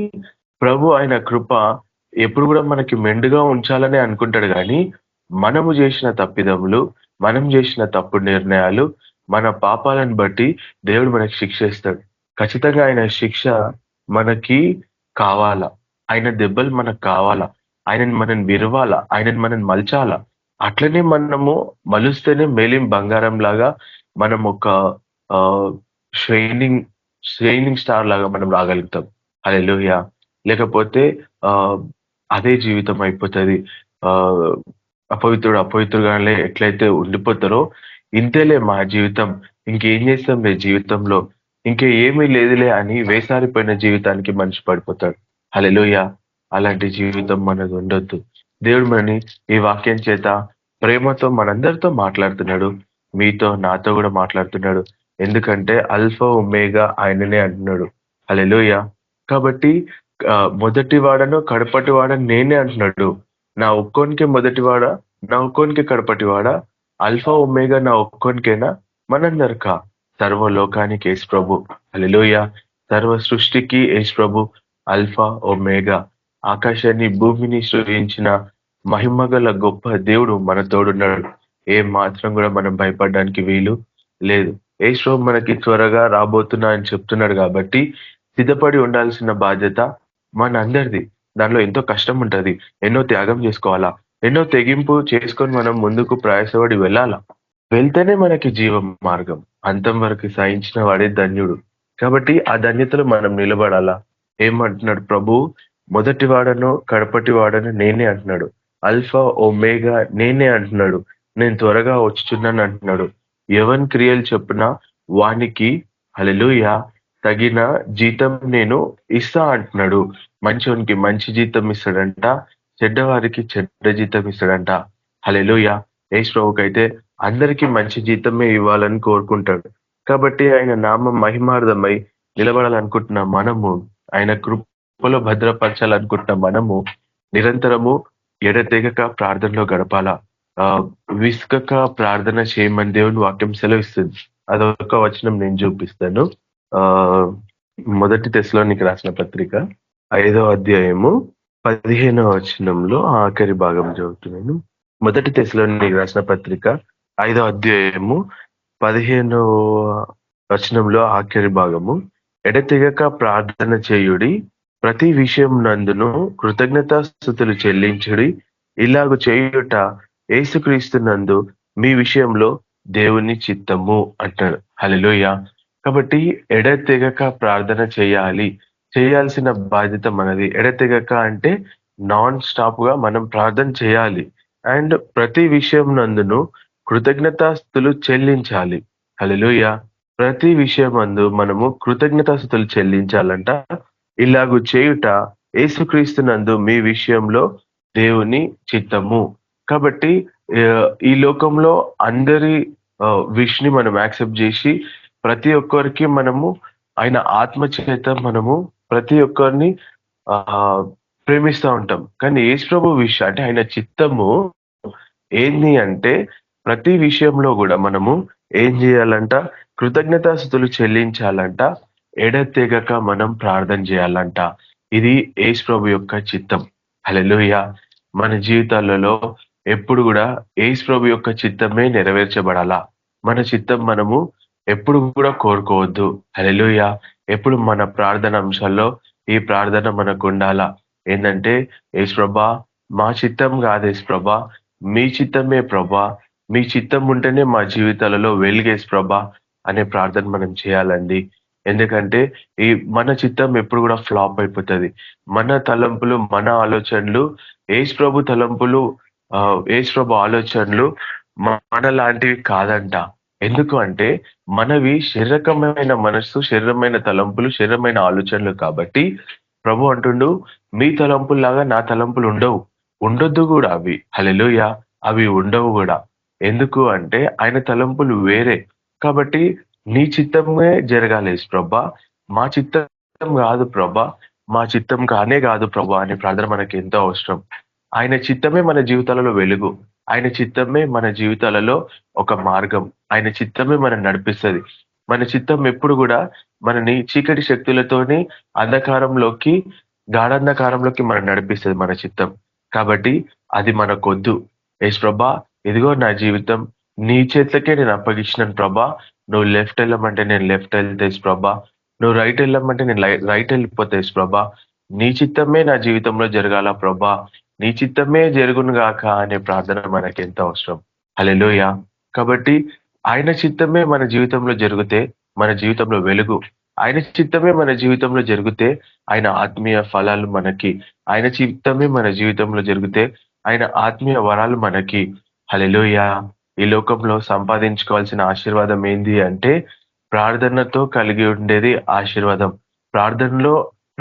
ప్రభు ఆయన కృప ఎప్పుడు కూడా మనకి మెండుగా ఉంచాలని అనుకుంటాడు. కానీ మనము చేసిన తప్పిదములు, మనం చేసిన తప్పుడు నిర్ణయాలు, మన పాపాలను బట్టి దేవుడు మనకి శిక్ష ఇస్తాడు. ఖచ్చితంగా ఆయన శిక్ష మనకి కావాలా, ఆయన దెబ్బలు మనకు కావాలా, ఆయనని మనం విరవాలా, ఆయనని మనం మలచాలా. అట్లనే మనము మలుస్తేనే మేలిం బంగారం లాగా మనం ఒక షైనింగ్ స్టార్ లాగా మనం రాగలుగుతాం. హల్లెలూయా. లేకపోతే అదే జీవితం అయిపోతుంది. అపవిత్రుగానే ఎట్లయితే ఉండిపోతారో ఇంతేలే మా జీవితం, ఇంకేం చేస్తాంలే జీవితంలో, ఇంకే ఏమీ లేదులే అని వేసారిపోయిన జీవితానికి మనిషి పడిపోతాడు. హల్లెలూయా. అలాంటి జీవితం మనది ఉండొద్దు. దేవుడు మనని ఈ వాక్యం చేత ప్రేమతో మనందరితో మాట్లాడుతున్నాడు. మీతో నాతో కూడా మాట్లాడుతున్నాడు. ఎందుకంటే అల్ఫా ఒమేగా ఆయననే అంటున్నాడు. హల్లెలూయా. కాబట్టి మొదటి వాడను కడపటి వాడని నేనే అంటున్నాడు. నా ఒక్కోనికే మొదటివాడ, నా ఒక్కోనికే కడపటివాడ, అల్ఫా ఒమేగా నా ఒక్కోనికేనా? మనందరికా? సర్వలోకానికి యేసు ప్రభు. హల్లెలూయా. సర్వ సృష్టికి యేసు ప్రభు అల్ఫా ఒమేగా. ఆకాశాన్ని భూమిని సృజించిన మహిమగల గొప్ప దేవుడు మన తోడున్నాడు. ఏ మాత్రం కూడా మనం భయపడడానికి వీలు లేదు. యేసు ప్రభు మనకి త్వరగా రాబోతున్నా అని చెప్తున్నాడు. కాబట్టి సిద్ధపడి ఉండాల్సిన బాధ్యత మనందరిది. దానిలో ఎంతో కష్టం ఉంటది, ఎన్నో త్యాగం చేసుకోవాలా, ఎన్నో తెగింపు చేసుకొని మనం ముందుకు ప్రయాసపడి వెళ్ళాలా. వెళ్తేనే మనకి జీవ మార్గం. అంతం వరకు సాయించిన వాడే ధన్యుడు. కాబట్టి ఆ ధన్యతలో మనం నిలబడాలా. ఏమంటున్నాడు ప్రభు? మొదటి వాడను కడపటి వాడను నేనే అంటున్నాడు. అల్ఫా ఒమేగా నేనే అంటున్నాడు. నేను త్వరగా వచ్చుచున్నాను అంటున్నాడు. ఎవరి క్రియలు చెప్పునా వానికి హల్లెలూయా తగిన జీతం నేను ఇస్తా అంటున్నాడు. మంచివానికి మంచి జీతం ఇస్తాడంట, చెడ్డవారికి చెడ్డ జీతం ఇస్తాడంట. హల్లెలూయా. యేసు ప్రభుకైతే అందరికీ మంచి జీతమే ఇవ్వాలని కోరుకుంటాడు. కాబట్టి ఆయన నామం మహిమార్థమై నిలబడాలనుకుంటున్న మనము, ఆయన కృపలో భద్రపరచాలనుకుంటున్న మనము నిరంతరము ఎడతెగక ప్రార్థనలో గడపాలా. విసుకక ప్రార్థన చేయమని దేవుని వాక్యం సెలవిస్తుంది. అదొక వచనం నేను చూపిస్తాను. మొదటి తెస్సలోనికి రాసిన పత్రిక 5వ అధ్యాయము 15వ వచనంలో ఆఖరి భాగం చదువుతున్నాను. మొదటి తెస్సలోనికి రాసిన పత్రిక 5వ అధ్యాయము 15వ వచనంలో ఆఖరి భాగము. ఎడతెగక ప్రార్థన చేయుడి, ప్రతి విషయం నందును కృతజ్ఞతాస్తుతులు చెల్లించుడి, ఇలాగ చేయుట యేసుక్రీస్తు నందు మీ విషయంలో దేవుని చిత్తము అంటాడు. హల్లెలూయా. కాబట్టి ఎడతెగక ప్రార్థన చేయాలి. చేయాల్సిన బాధ్యత మనది. ఎడతెగక అంటే నాన్ స్టాప్ గా మనం ప్రార్థన చేయాలి. అండ్ ప్రతి విషయం నందును కృతజ్ఞతాస్తుతులు చెల్లించాలి. హల్లెలూయా. ప్రతి విషయం నందు మనము కృతజ్ఞతాస్తుతులు చెల్లించాలంట. ఇలాగూ చేయుట యేసుక్రీస్తు నందు మీ విషయంలో దేవుని చిత్తము. కాబట్టి ఈ లోకంలో అందరి విష్ ని మనం యాక్సెప్ట్ చేసి ప్రతి ఒక్కరికి మనము ఆయన ఆత్మ చేత మనము ప్రతి ఒక్కరిని ప్రేమిస్తూ ఉంటాం. కానీ యేసు ప్రభు విషయం అంటే ఆయన చిత్తము ఏంది అంటే ప్రతి విషయంలో కూడా మనము ఏం చేయాలంట? కృతజ్ఞతాస్తుతులు చెల్లించాలంట. ఎడతెగక మనం ప్రార్థన చేయాలంట. ఇది యేసు ప్రభు యొక్క చిత్తం. హల్లెలూయా. మన జీవితాలలో ఎప్పుడు కూడా యేసు ప్రభు యొక్క చిత్తమే నెరవేర్చబడాలా. మన చిత్తం మనము ఎప్పుడు కూడా కోరుకోవద్దు. హల్లెలూయా. ఎప్పుడు మన ప్రార్థన అంశాల్లో ఈ ప్రార్థన మనకు ఉండాలా ఏంటంటే, యేసు ప్రభా మా చిత్తం కాదు యేసు ప్రభా, మీ చిత్తమే ప్రభా, మీ చిత్తం ఉంటేనే మా జీవితాలలో వెలుగు యేసు ప్రభా అనే ప్రార్థన మనం చేయాలండి. ఎందుకంటే ఈ మన చిత్తం ఎప్పుడు కూడా ఫ్లాప్ అయిపోతుంది. మన తలంపులు, మన ఆలోచనలు, యేసు ప్రభు తలంపులు, యేసు ప్రభు ఆలోచనలు మనలాంటివి కాదంట. ఎందుకు అంటే మనవి శరీరకమైన మనస్సు, శరీరమైన తలంపులు, శరీరమైన ఆలోచనలు కాబట్టి ప్రభు అంటుండు, మీ తలంపుల్లాగా నా తలంపులు ఉండవు, ఉండొద్దు కూడా అవి. హల్లెలూయా. అవి ఉండవు కూడా. ఎందుకు అంటే ఆయన తలంపులు వేరే. కాబట్టి నీ చిత్తమే జరగాలి యేసు ప్రభా, మా చిత్తం కాదు ప్రభా, మా చిత్తం కానే కాదు ప్రభా అనే ప్రార్థన మనకి ఎంతో అవసరం. ఆయన చిత్తమే మన జీవితాలలో వెలుగు, ఆయన చిత్తమే మన జీవితాలలో ఒక మార్గం, ఆయన చిత్తమే మనం నడిపిస్తుంది. మన చిత్తం ఎప్పుడు కూడా మనని చీకటి శక్తులతోని అంధకారంలోకి, గాఢంధకారంలోకి మనం నడిపిస్తుంది మన చిత్తం. కాబట్టి అది మనకొద్దు. యేసు ప్రభా, ఇదిగో నా జీవితం నీ చేతులకే నేను అప్పగించినాను ప్రభా, నువ్వు లెఫ్ట్ వెళ్ళమంటే నేను లెఫ్ట్ వెళ్తేసు ప్రభా, నువ్వు రైట్ వెళ్ళమంటే నేను రైట్ వెళ్ళిపోతేసు ప్రభా, నీ చిత్తమే నా జీవితంలో జరగాల ప్రభా, నీ చిత్తమే జరుగును గాక అనే ప్రార్థన మనకి ఎంత అవసరం. హల్లెలూయా. కాబట్టి ఆయన చిత్తమే మన జీవితంలో జరిగితే మన జీవితంలో వెలుగు, ఆయన చిత్తమే మన జీవితంలో జరిగితే ఆయన ఆత్మీయ ఫలాలు మనకి, ఆయన చిత్తమే మన జీవితంలో జరిగితే ఆయన ఆత్మీయ వరాలు మనకి. హల్లెలూయా. ఈ లోకంలో సంపాదించుకోవాల్సిన ఆశీర్వాదం ఏంది అంటే ప్రార్థనతో కలిగి ఉండేది ఆశీర్వాదం.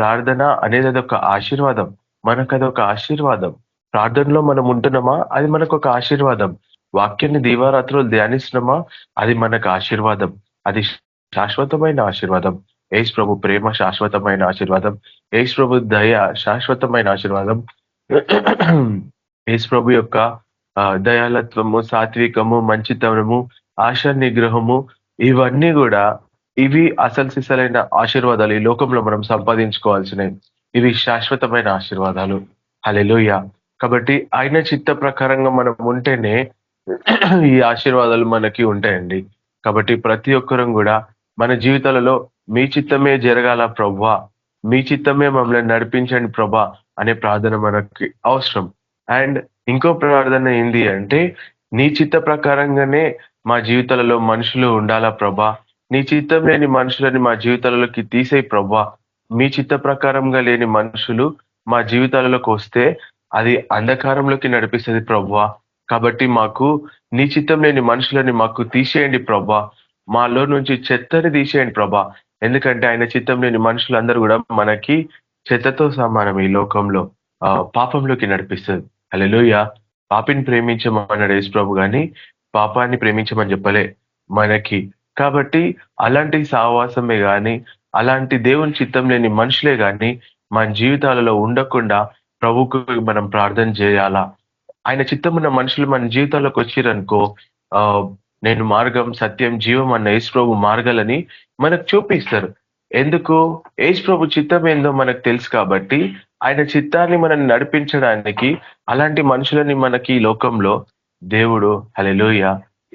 ప్రార్థన అనేది అదొక ఆశీర్వాదం, మనకు అదొక ఆశీర్వాదం. ప్రార్థనలో మనం ఉంటున్నామా, అది మనకు ఒక ఆశీర్వాదం. వాక్యాన్ని దీవారాత్రులు ధ్యానిస్తున్నామా, అది మనకు ఆశీర్వాదం. అది శాశ్వతమైన ఆశీర్వాదం. యేసు ప్రభు ప్రేమ శాశ్వతమైన ఆశీర్వాదం, యేసు ప్రభు దయ శాశ్వతమైన ఆశీర్వాదం, యేసు ప్రభు యొక్క దయాలత్వము, సాత్వికము, మంచితనము, ఆశా నిగ్రహము, ఇవన్నీ కూడా ఇవి అసలు సిసలైన ఆశీర్వాదాలు. ఈ లోకంలో మనం సంపాదించుకోవాల్సినవి ఇవి శాశ్వతమైన ఆశీర్వాదాలు. హల్లెలూయా. కాబట్టి ఆయన చిత్త ప్రకారంగా మనం ఉంటేనే ఈ ఆశీర్వాదాలు మనకి ఉంటాయండి. కాబట్టి ప్రతి ఒక్కరం కూడా మన జీవితాలలో మీ చిత్తమే జరగాల ప్రభా, మీ చిత్తమే మమ్మల్ని నడిపించండి ప్రభా అనే ప్రార్థన మనకి అవసరం. అండ్ ఇంకో ప్రార్థన ఏంది అంటే, నీ చిత్త ప్రకారంగానే మా జీవితాలలో మనుషులు ఉండాలా ప్రభా, నీ చిత్తం లేని మనుషులని మా జీవితాలలోకి తీసేయి ప్రభా, మీ చిత్త ప్రకారంగా లేని మనుషులు మా జీవితాలలోకి వస్తే అది అంధకారంలోకి నడిపిస్తుంది ప్రభా. కాబట్టి మాకు నీ చిత్తం లేని మనుషులని మాకు తీసేయండి ప్రభా, మాలో నుంచి చెత్తని తీసేయండి ప్రభా. ఎందుకంటే ఆయన చిత్తం లేని మనుషులందరూ కూడా మనకి చెత్తతో సమానం. ఈ లోకంలో పాపంలోకి నడిపిస్తుంది. హల్లెలూయా. పాపిని ప్రేమించమన్నాడు యేసు ప్రభు గాని పాపాన్ని ప్రేమించమని చెప్పలే మనకి. కాబట్టి అలాంటి సహవాసమే గాని, అలాంటి దేవుని చిత్తం లేని మనుషులే గాని మన జీవితాలలో ఉండకుండా ప్రభుకు మనం ప్రార్థన చేయాలా. ఆయన చిత్తం ఉన్న మనుషులు మన జీవితాల్లోకి వచ్చిరనుకో, నేను మార్గం, సత్యం, జీవం అన్న యేసు ప్రభు మార్గాలని మనకు చూపిస్తారు. ఎందుకు? యేసు ప్రభు చిత్తం ఏందో మనకు తెలుసు కాబట్టి ఆయన చిత్తాన్ని మనం నడిపించడానికి అలాంటి మనుషులని మనకి ఈ లోకంలో దేవుడు హల్లెలూయా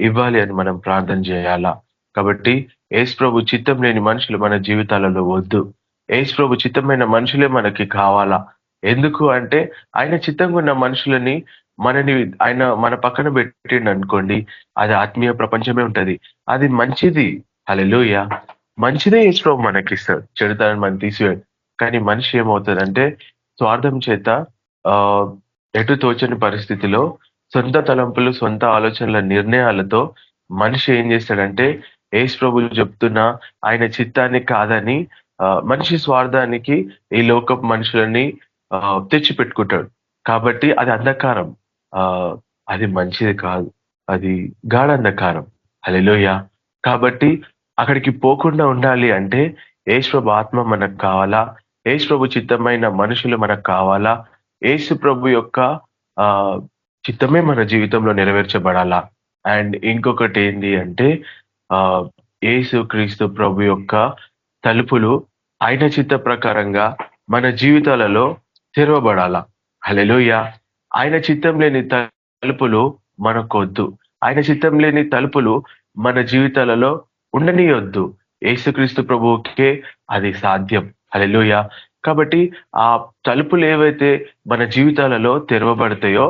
ఇవ్వాలి అని మనం ప్రార్థన చేయాలా. కాబట్టి యేసు ప్రభు చిత్తం లేని మనుషులు మన జీవితాలలో వద్దు. యేసు ప్రభు చిత్తమైన మనుషులే మనకి కావాలా. ఎందుకు అంటే ఆయన చిత్తంగా ఉన్న మనుషులని ఆయన మన పక్కన పెట్టిండు అనుకోండి, అది ఆత్మీయ ప్రపంచమే ఉంటది, అది మంచిది. హల్లెలూయా. మంచిదే యేసు ప్రభు మనకి ఇస్తాడు, చెడుతనాన్ని మనం తీసివేయడు. కానీ మనిషి ఏమవుతుందంటే స్వార్థం చేత ఎటు తోచని పరిస్థితిలో సొంత తలంపులు, సొంత ఆలోచనల నిర్ణయాలతో మనిషి ఏం చేస్తాడంటే యేసు ప్రభు చెప్తున్న ఆయన చిత్తాన్ని కాదని మనిషి స్వార్థానికి ఈ లోకపు మనుషులని తెచ్చి పెట్టుకుంటాడు. కాబట్టి అది అంధకారం, అది మంచిది కాదు, అది గాఢంధకారం. హల్లెలూయా. కాబట్టి అక్కడికి పోకుండా ఉండాలి అంటే యేసు ప్రభు ఆత్మ మనకు కావాలా, యేసు ప్రభు చిత్తమైన మనుషులు మనకు కావాలా, యేసు ప్రభు యొక్క చిత్తమే మన జీవితంలో నెరవేర్చబడాలా. అండ్ ఇంకొకటి ఏంటి అంటే యేసు క్రీస్తు ప్రభు యొక్క తలుపులు ఆయన చిత్త ప్రకారంగా మన జీవితాలలో తెరవబడాలా. హల్లెలూయా. ఆయన చిత్తం లేని తలుపులు మనకొద్దు. ఆయన చిత్తం లేని తలుపులు మన జీవితాలలో ఉండనీయొద్దు. యేసుక్రీస్తు ప్రభువుకే అది సాధ్యం. హల్లెలూయా. కాబట్టి ఆ తలుపులు ఏవైతే మన జీవితాలలో తెరవబడతాయో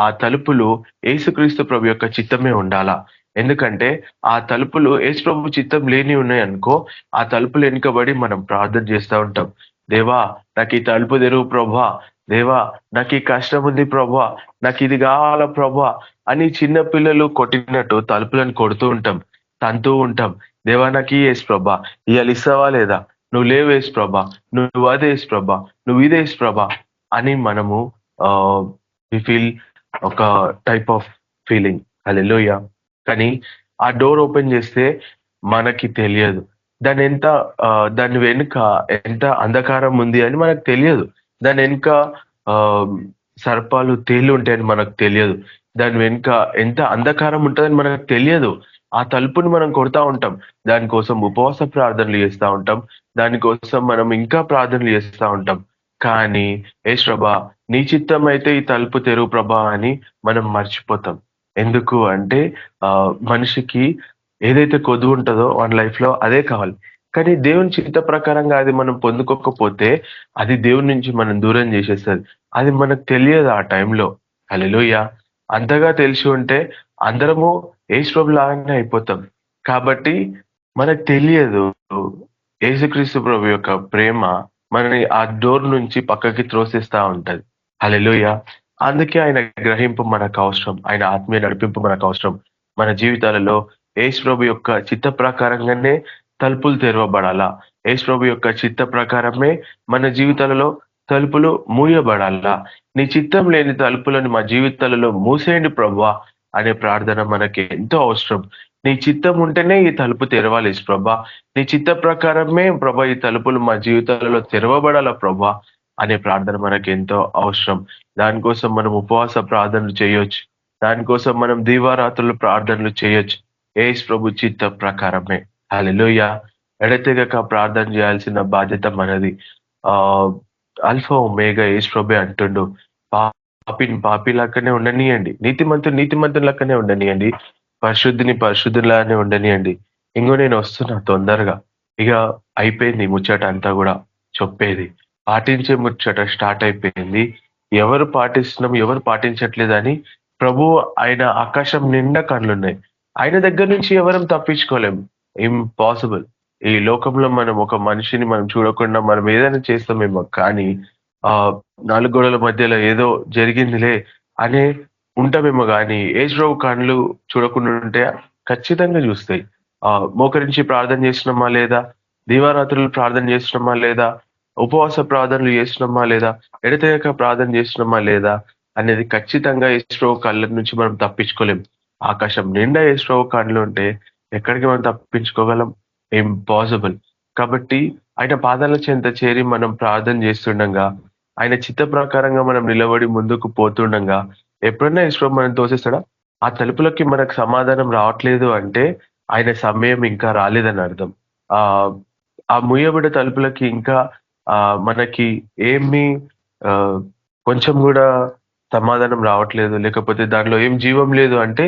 ఆ తలుపులు యేసుక్రీస్తు ప్రభు యొక్క చిత్తమే ఉండాలా. ఎందుకంటే ఆ తలుపులు యేసు ప్రభు చిత్తం లేని ఉన్నాయనుకో, ఆ తలుపులు వెనుకబడి మనం ప్రార్థన చేస్తా ఉంటాం. దేవా నాకు ఈ తలుపు తెరువు ప్రభా, దేవా నాకు ఈ కష్టం ఉంది ప్రభా, నాకు ఇది కావాలా ప్రభా అని చిన్న పిల్లలు కొట్టినట్టు తలుపులను కొడుతూ ఉంటాం, తంతూ ఉంటాం. దేవా నాకు యేసు ప్రభా, ఇవాళ ఇస్తావా లేదా, నువ్వు లేవు యేసు ప్రభా, నువ్వు అదే యేసు ప్రభా, నువ్వు ఇదే యేసు ప్రభా అని మనము వి ఫీల్ ఒక టైప్ ఆఫ్ ఫీలింగ్. హల్లెలూయా. కానీ ఆ డోర్ ఓపెన్ చేస్తే మనకి తెలియదు దాని వెనుక ఎంత అంధకారం ఉంది అని మనకు తెలియదు. దాని వెనుక సర్పాలు తేళ్లు ఉంటాయని మనకు తెలియదు. దాని వెనుక ఎంత అంధకారం ఉంటుందని మనకు తెలియదు. ఆ తలుపుని మనం కొడతా ఉంటాం, దానికోసం ఉపవాస ప్రార్థనలు చేస్తూ ఉంటాం, దానికోసం మనం ఇంకా ప్రార్థనలు చేస్తూ ఉంటాం. కానీ యేసు ప్రభా నీ చిత్తం అయితే ఈ తలుపు తెరువు ప్రభా అని మనం మర్చిపోతాం. ఎందుకు అంటే మనిషికి ఏదైతే కొద్దు ఉంటుందో వాడి లైఫ్ లో అదే కావాలి. కానీ దేవుని చిత్త ప్రకారంగా అది మనం పొందుకోకపోతే అది దేవుని నుంచి మనం దూరం చేసేస్తుంది. అది మనకు తెలియదు ఆ టైంలో. హల్లెలూయా. అంతగా తెలిసి ఉంటే అందరము యేసు ప్రభు లాగానే అయిపోతాం. కాబట్టి మనకు తెలియదు యేసుక్రీస్తు ప్రభు యొక్క ప్రేమ మనని ఆ డోర్ నుంచి పక్కకి త్రోసిస్తా ఉంటది. హల్లెలూయా. అందుకే ఆయన గ్రహింపు మనకు అవసరం, ఆయన ఆత్మీయ నడిపింపు మనకు అవసరం. మన జీవితాలలో యేసు ప్రభు యొక్క చిత్త ప్రకారంగానే తలుపులు తెరవబడాలా. యేసు ప్రభు యొక్క చిత్త ప్రకారమే మన జీవితాలలో తలుపులు మూయబడాలా. నీ చిత్తం లేని తలుపులను మా జీవితాలలో మూసేయండి ప్రభువా అనే ప్రార్థన మనకి ఎంతో అవసరం. నీ చిత్తం ఉంటేనే ఈ తలుపు తెరవాలి ప్రభా, నీ చిత్త ప్రకారమే ప్రభా ఈ తలుపులు మా జీవితాలలో తెరవబడాల ప్రభా అనే ప్రార్థన మనకి ఎంతో అవసరం. దానికోసం మనం ఉపవాస ప్రార్థనలు చేయొచ్చు, దానికోసం మనం దీవారాత్రులు ప్రార్థనలు చేయొచ్చు. యేసు ప్రభు చిత్త ప్రకారమే. హల్లెలూయా. ఎడతెగక ప్రార్థన చేయాల్సిన బాధ్యత మనది. ఆల్ఫా ఒమేగా యేసు ప్రభు అంటుండు, పాపి లెక్కనే ఉండనియండి, నీతిమంతుని లెక్కనే ఉండనియండి, పరిశుద్ధులానే ఉండనియండి. ఇంకో నేను వస్తున్నా తొందరగా. ఇక అయిపోయింది ముచ్చట అంతా కూడా చెప్పేది. పాటించే ముచ్చట స్టార్ట్ అయిపోయింది. ఎవరు పాటిస్తున్నాం ఎవరు పాటించట్లేదని ప్రభు ఆయన ఆకాశం నిండా కళ్ళున్నాయి. ఆయన దగ్గర నుంచి ఎవరం తప్పించుకోలేం. ఇంపాసిబుల్. ఈ లోకంలో మనం ఒక మనిషిని మనం చూడకుండా మనం ఏదైనా చేస్తామేమో, కానీ నాలుగు గోడల మధ్యలో ఏదో జరిగిందిలే అనే ఉంటామేమో, కానీ యేసు ప్రభు కళ్ళు చూడకుండా ఉంటే ఖచ్చితంగా చూస్తాయి. మోకరించి ప్రార్థన చేస్తున్నామా లేదా, దీవారాత్రులు ప్రార్థన చేస్తున్నామా లేదా, ఉపవాస ప్రార్థనలు చేస్తున్నామా లేదా, ఎడతెగక ప్రార్థన చేస్తున్నామా లేదా అనేది ఖచ్చితంగా యేసు ప్రభు కళ్ళ నుంచి మనం తప్పించుకోలేం. ఆకాశం నిండా యేసు ప్రభు కళ్ళు ఉంటే ఎక్కడికి మనం తప్పించుకోగలం? ఇంపాసిబుల్. కాబట్టి ఆయన పాదాల చెంత చేరి మనం ప్రార్థన చేస్తుండగా, ఆయన చిత్త ప్రకారంగా మనం నిలబడి ముందుకు పోతుండగా ఎప్పుడన్నా యేసు ప్రభు మనం తోసేస్తాడా? ఆ తలుపులకి మనకు సమాధానం రావట్లేదు అంటే ఆయన సమయం ఇంకా రాలేదని అర్థం. ఆ ముయ్యబడ్డ తలుపులకి ఇంకా మనకి ఏమి కొంచెం కూడా సమాధానం రావట్లేదు, లేకపోతే దాంట్లో ఏం జీవం లేదు అంటే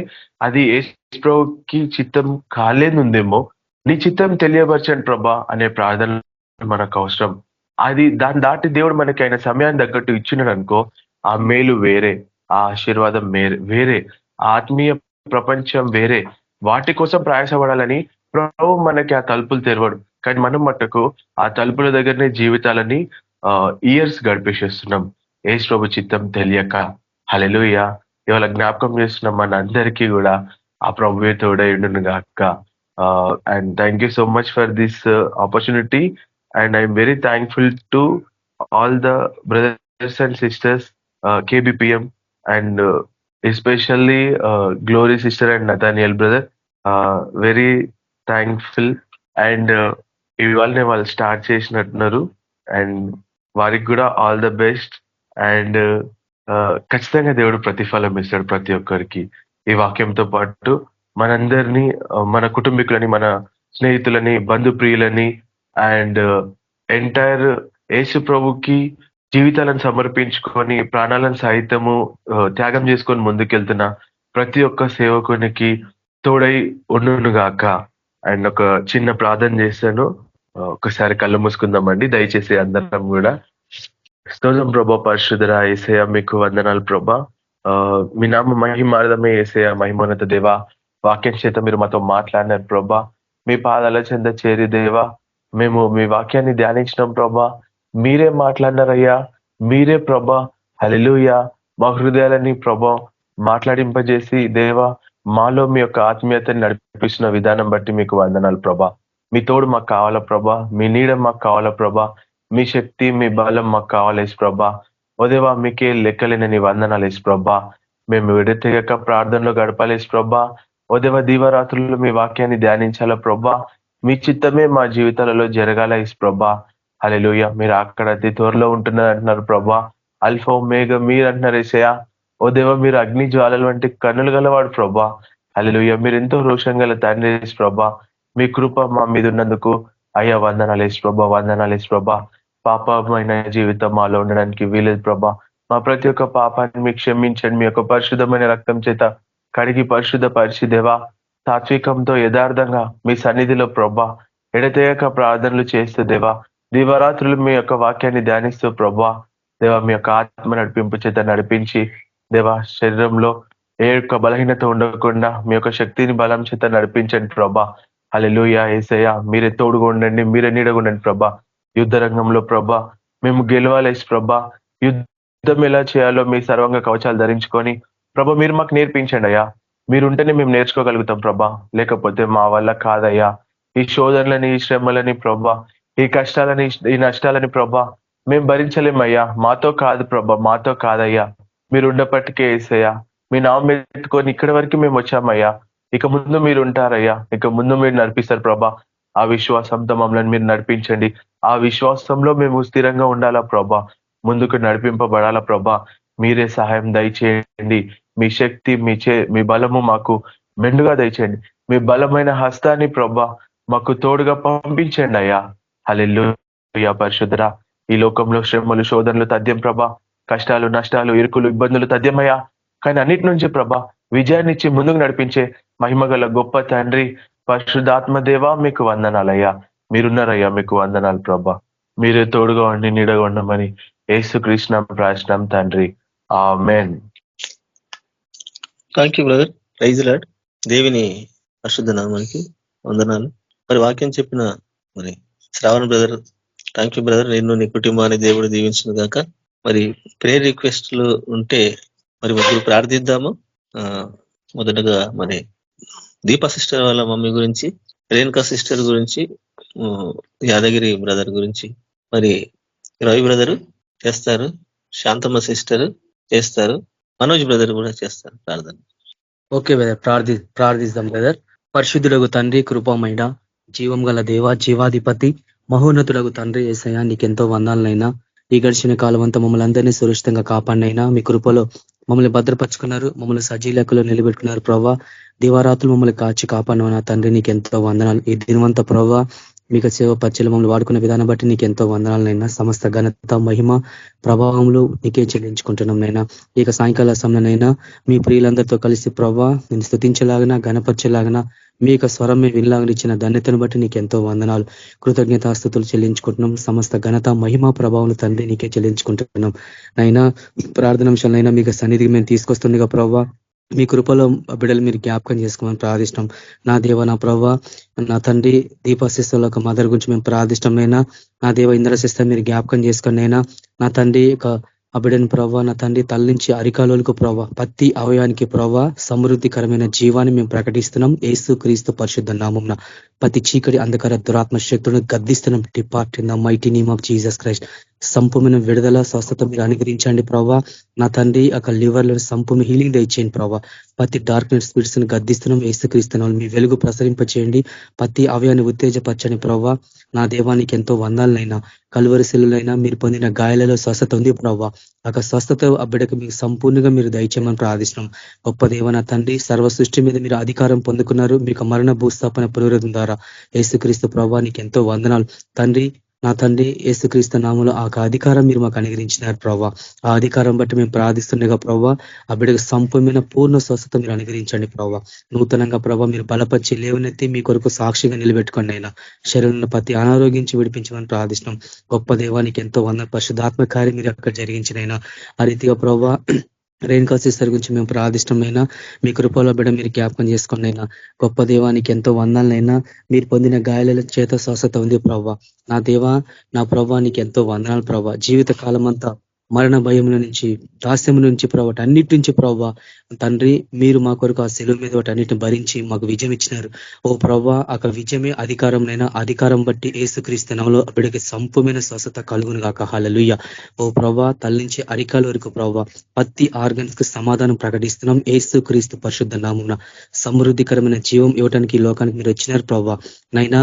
అది యేసు ప్రభుకి చిత్తం కాలేదుందేమో. నీ చిత్తం తెలియపరచండి ప్రభా అనే ప్రార్థన మనకు అవసరం. అది దాన్ని దాటి దేవుడు మనకి ఆయన సమయాన్ని తగ్గట్టు ఇచ్చినాడు అనుకో, ఆ మేలు వేరే, ఆ ఆశీర్వాదం వేరే, ఆత్మీయ ప్రపంచం వేరే. వాటి కోసం ప్రయాసపడాలని ప్రభు మనకి ఆ తలుపులు తెరవడు. కానీ మనం మట్టుకు ఆ తలుపుల దగ్గరనే జీవితాలని ఇయర్స్ గడిపేసేస్తున్నాం యేసు ప్రభు చిత్తం తెలియక. హల్లెలూయా. ఇవాళ జ్ఞాపకం చేస్తున్న మనందరికీ కూడా ఆ ప్రభువే తోడై ఉండును గాక. And thank you so much for this opportunity, and I'm very thankful to all the brothers and sisters, KBPM, and especially Glory sister and Nathaniel brother. Very thankful. And ఇవాళనే వాళ్ళు స్టార్ట్ చేసినట్టున్నారు, అండ్ వారికి కూడా all the best. And ఖచ్చితంగా దేవుడు ప్రతిఫలం ఇస్తాడు ప్రతి ఒక్కరికి. ఈ వాక్యంతో పాటు మనందరినీ, మన కుటుంబీకులని, మన స్నేహితులని, బంధుప్రియులని, అండ్ ఎంటైర్ యేసు ప్రభుకి జీవితాలను సమర్పించుకొని ప్రాణాలను సైతము త్యాగం చేసుకొని ముందుకెళ్తున్న ప్రతి ఒక్క సేవకునికి తోడై ఉండును గాక. అండ్ ఒక చిన్న ప్రార్థన చేస్తాను, ఒకసారి కళ్ళు మూసుకుందామండి దయచేసి అందరం కూడా. స్తోత్రం ప్రభా, పరిశుద్ధుడా యేసయ్య, మీకు వందనాలు ప్రభా. మీ నామ మహిమార్థమే యేసయ్య, మహిమోన్నత దేవా. వాక్యం చేత మీరు మాతో మాట్లాడినారు ప్రభా. మీ పాదాల చెంత చేరి దేవా మేము మీ వాక్యాన్ని ధ్యానించినాం ప్రభా. మీరే మాట్లాడినారయ్యా, మీరే ప్రభా. హల్లెలూయా. మా హృదయాలని ప్రభా మాట్లాడింపజేసి దేవా మాలో మీ యొక్క ఆత్మీయతని నడిపిస్తున్న విధానం బట్టి మీకు వందనాలు ప్రభా. మీ తోడు మాకు కావాలా ప్రభా, మీ నీడ మాకు కావాలా ప్రభా, మీ శక్తి మీ బలం మాకు కావాలేసి ప్రభా. ఓ దేవా మీకే లెక్కలేని వందనాలేసి ప్రభా. మేము విడతెగక ప్రార్థనలో గడపాలేసి ప్రభా. ఓ దేవా దీవరాత్రులు మీ వాక్యాన్ని ధ్యానించాలా ప్రభా. మీ చిత్తమే మా జీవితాలలో జరగాలేసి ప్రభా. హల్లెలూయా. మీరు అక్కడ అతి త్వరలో ఉంటున్నారు అంటున్నారు ప్రభా. అల్ఫా ఒమేగా మీరు అంటున్నారు యేసయ్యా. ఓ దేవా మీరు అగ్ని జ్వాలల వంటి కన్నులు గలవాడు ప్రభా. హల్లెలూయా. మీరు ఎంతో రోషం గల తండ్రి యేసు ప్రభా. మీ కృప మా మీద ఉన్నందుకు అయ్యా వందనాలేసు ప్రభా, వందనాలేసు ప్రభా. పాపమైన జీవితం మాలో ఉండడానికి వీలేదు ప్రభా. మా ప్రతి ఒక్క పాపాన్ని మీకు క్షమించండి. మీ యొక్క పరిశుద్ధమైన రక్తం చేత కడిగి పరిశుద్ధ పరిచి దేవా సాత్వికంతో యథార్థంగా మీ సన్నిధిలో ప్రభా ఎడతేయక ప్రార్థనలు చేస్తూ దేవా దివరాత్రులు మీ యొక్క వాక్యాన్ని ధ్యానిస్తూ ప్రభా దేవా మీ యొక్క ఆత్మ నడిపింపు చేత నడిపించి దేవా శరీరంలో ఏ యొక్క బలహీనత ఉండకుండా మీ యొక్క శక్తిని బలం చేత నడిపించండి ప్రభా. హల్లెలూయా. యేసయ్యా మీరే తోడుగా ఉండండి, మీరే నీడగా ఉండండి ప్రభా. యుద్ధ రంగంలో ప్రభా మేము గెలవాలేసి ప్రభా. యుద్ధం ఎలా చేయాలో మీ సర్వంగ కవచాలు ధరించుకొని ప్రభా మీరు మాకు నేర్పించండి అయ్యా. మీరుంటేనే మేము నేర్చుకోగలుగుతాం ప్రభా, లేకపోతే మా వల్ల కాదయ్యా. ఈ శోధనలని, ఈ శ్రమలని ప్రభా, ఈ కష్టాలని, ఈ నష్టాలని ప్రభా మేము భరించలేమయ్యా. మాతో కాదు ప్రభా, మాతో కాదయ్యా. మీరు ఉండపట్టుకే యేసయ్యా. మీ నామం ఎత్తుకొని ఇక్కడి వరకు మేము వచ్చామయ్యా. ఇక ముందు మీరు ఉంటారయ్యా, ఇక ముందు మీరు నడిపిస్తారు ప్రభా. ఆ విశ్వాసంతో మమ్మల్ని మీరు నడిపించండి. ఆ విశ్వాసంలో మేము స్థిరంగా ఉండాలా ప్రభా, ముందుకు నడిపింపబడాలా ప్రభా. మీరే సహాయం దయచేయండి. మీ శక్తి మీ బలము మాకు మెండుగా దయచేయండి. మీ బలమైన హస్తాన్ని ప్రభా మాకు తోడుగా పంపించండి అయ్యా. హల్లెలూయా. పరిశుద్ధరా ఈ లోకంలో శ్రమలు, శోధనలు తథ్యం ప్రభా, కష్టాలు, నష్టాలు, ఇరుకులు, ఇబ్బందులు తథ్యమయ్యా. కానీ అన్నిటి నుంచి ప్రభా విజయాన్ని ఇచ్చి ముందుకు నడిపించే మహిమగల గొప్ప తండ్రి పరిశుద్ధాత్మ దేవా మీకు వందనాలయ్యా. మీరున్నారయ్యా, మీకు వందనాలు ప్రభా. మీరే తోడుగా ఉండి నీడగా ఉండమని యేసుక్రీస్తు నామమున ప్రార్థిస్తున్నాం తండ్రి, ఆమేన్. Thank you brother. Praise lord. దేవుని పరిశుద్ధ నామానికి వందనాలు. మరి వాక్యం చెప్పిన మరి Shravan brother, thank you brother. నిన్ను నీ కుటుంబాన్ని దేవుడు దీవించిన గాక. మరి ప్రేయర్ రిక్వెస్ట్లు ఉంటే మరి ముగ్గురు ప్రార్థిద్దాము. మొదటగా మరి దీప సిస్టర్ వాళ్ళ మమ్మీ గురించి, రేణుకా సిస్టర్ గురించి, యాదగిరి బ్రదర్ గురించి, మరి రవి బ్రదరు చేస్తారు, శాంతమ్మ సిస్టర్ చేస్తారు, మనోజ్ బ్రదర్ కూడా చేస్తారు ప్రార్థన. ఓకే బ్రదర్, ప్రార్థిస్తాం బ్రదర్. పరిశుద్ధులకు తండ్రి, కృపమైన జీవం గల దేవ, జీవాధిపతి, మహోన్నతులకు తండ్రి యేసయ్యా నీకెంతో వందాలనైనా. ఈ గడిచిన కాలం అంతా మమ్మల్ని అందరినీ సురక్షితంగా కాపాడినైనా మీ కృపలో మమ్మల్ని భద్రపరుచుకున్నారు, మమ్మల్ని సజీలకులో నిలబెట్టుకున్నారు ప్రభావ. దివారాత్రులు మమ్మల్ని కాచి కాపాడిన తండ్రి నీకెంతో వందనాలు. ఈ దినవంతా ప్రభావ మీకు సేవ పరిచయం మమ్మల్ని వాడుకునే విధానం బట్టి నీకు ఎంతో వందనాలనైనా. సమస్త ఘనత, మహిమ, ప్రభావములు నీకే చెల్లించుకుంటున్నాం నైనా. ఇక సాయంకాల సమయంలోనైనా మీ ప్రియులందరితో కలిసి ప్రభావ నేను స్తుతించలాగిన, గణపరచేలాగిన, మీ యొక్క స్వరం మేము వినలాగిన ఇచ్చిన ధన్యతను బట్టి నీకు ఎంతో వందనాలు, కృతజ్ఞతాస్తుతులు చెల్లించుకుంటున్నాం. సమస్త ఘనత, మహిమ, ప్రభావం తండ్రి నీకే చెల్లించుకుంటున్నాం నైనా. ప్రార్థనాంశాలైనా మీకు సన్నిధికి మేము తీసుకొస్తుండగా ప్రభావ మీ కృపలో బిడ్డలు మీరు జ్ఞాపకం చేసుకోమని ప్రార్థిష్టం. నా దేవ, నా ప్రభావ, నా తండ్రి దీపాశిస్తుల ఒక మదర్ గురించి మేము ప్రార్థిష్టమైనా. నా దేవ ఇంద్రశిస్త మీరు జ్ఞాపకం చేసుకున్నైనా. నా తండ్రి ఆ బిడ్డని ప్రభావ, నా తండ్రి తల నుంచి అరికాలోలకు ప్రభావ, ప్రతి అవయానికి ప్రభావ సమృద్ధికరమైన జీవాన్ని మేము ప్రకటిస్తున్నాం యేసు క్రీస్తు పరిశుద్ధ నామమున. ప్రతి చీకటి అంధకార దురాత్మ శక్తులను గద్దిస్తున్నాం. Depart in the mighty name of Jesus Christ. సంపూర్ణ విడుదల, స్వస్థత మీరు అనుగ్రహించండి ప్రభావ. నా తండ్రి లివర్లో సంపూర్ణ హీలింగ్ దయచేయండి ప్రభావ. ప్రతి డార్క్నెస్ స్పిరిట్స్ ని గద్దిస్తున్నాం యేసుక్రీస్తునామమున. మీ వెలుగు ప్రసరింపచేయండి, ప్రతి అవయాన్ని ఉత్తేజపరచని ప్రభావ. నా దేవానికి ఎంతో వందాలనైనా. కలువరి శిలువలైనా మీరు పొందిన గాయాలలో స్వస్థత ఉంది ప్రభావ. ఆ స్వస్థత ఆ బిడ్డకు మీకు సంపూర్ణంగా మీరు దయచేయమని ప్రార్థిస్తున్నాం. గొప్ప దేవ, నా తండ్రి సర్వ సృష్టి మీద మీరు అధికారం పొందుకున్నారు. మీకు మరణ భూస్థాపన పునరుద్ధం ద్వారా యేసుక్రీస్తు ప్రభావ నీకు ఎంతో వందనాలు తండ్రి. నా తండ్రి యేసుక్రీస్తు నామములో ఆ అధికారం మీరు మాకు అనుగ్రహించినారు ప్రభా. ఆ అధికారం బట్టి మేము ప్రార్థిస్తుండగా ప్రభా, ఆ బిడ్డకు సంపూర్ణ పూర్ణ స్వస్థత మీరు అనుగ్రహించండి ప్రభా. నూతనంగా ప్రభా మీరు బలపరిచి లేవనెత్తి మీ కొరకు సాక్షిగా నిలబెట్టుకోండి అయినా శరీరంలో ప్రతి అనారోగ్యించి విడిపించమని ప్రార్థిస్తున్నాం. గొప్ప దేవానికి ఎంతో పరిశుద్ధాత్మ కార్యం మీరు అక్కడ జరిగించినైనా ఆ రీతిగా ప్రభా రేణుకా సిస్టర్ గురించి మేము ప్రార్థిష్టమైనా మీ కృపలో బిడ్డ మీరు జ్ఞాపకం చేసుకోండి అయినా గొప్ప దేవానికి ఎంతో వందనైనా మీరు పొందిన గాయాల చేత స్వస్థత ఉంది ప్రభా. నా దేవా నా ప్రభా నీకు ఎంతో వందనాలు ప్రభా. జీవిత కాలం అంతా మరణ భయముల నుంచి దాస్యం నుంచి ప్రభావ అన్నిటి నుంచి ప్రభావ తండ్రి మీరు మా కొరకు ఆ సెలవు మీద వాటి అన్నిటిని భరించి మాకు విజయం ఇచ్చినారు. ఓ ప్రభా అక్కడ విజయమే అధికారంనైనా అధికారం బట్టి యేసుక్రీస్తు నామములో బిడ్డకి సంపూర్ణ స్వస్థత కలుగును గాక. హల్లెలూయా. ఓ ప్రభా తల్లి నుంచి అరికాల వరకు ప్రభా ప్రతి ఆర్గన్స్ కు సమాధానం ప్రకటిస్తున్నాం. యేసుక్రీస్తు పరిశుద్ధ నామమున సమృద్ధికరమైన జీవం ఇవ్వడానికి ఈ లోకానికి మీరు వచ్చినారు ప్రభా. నైనా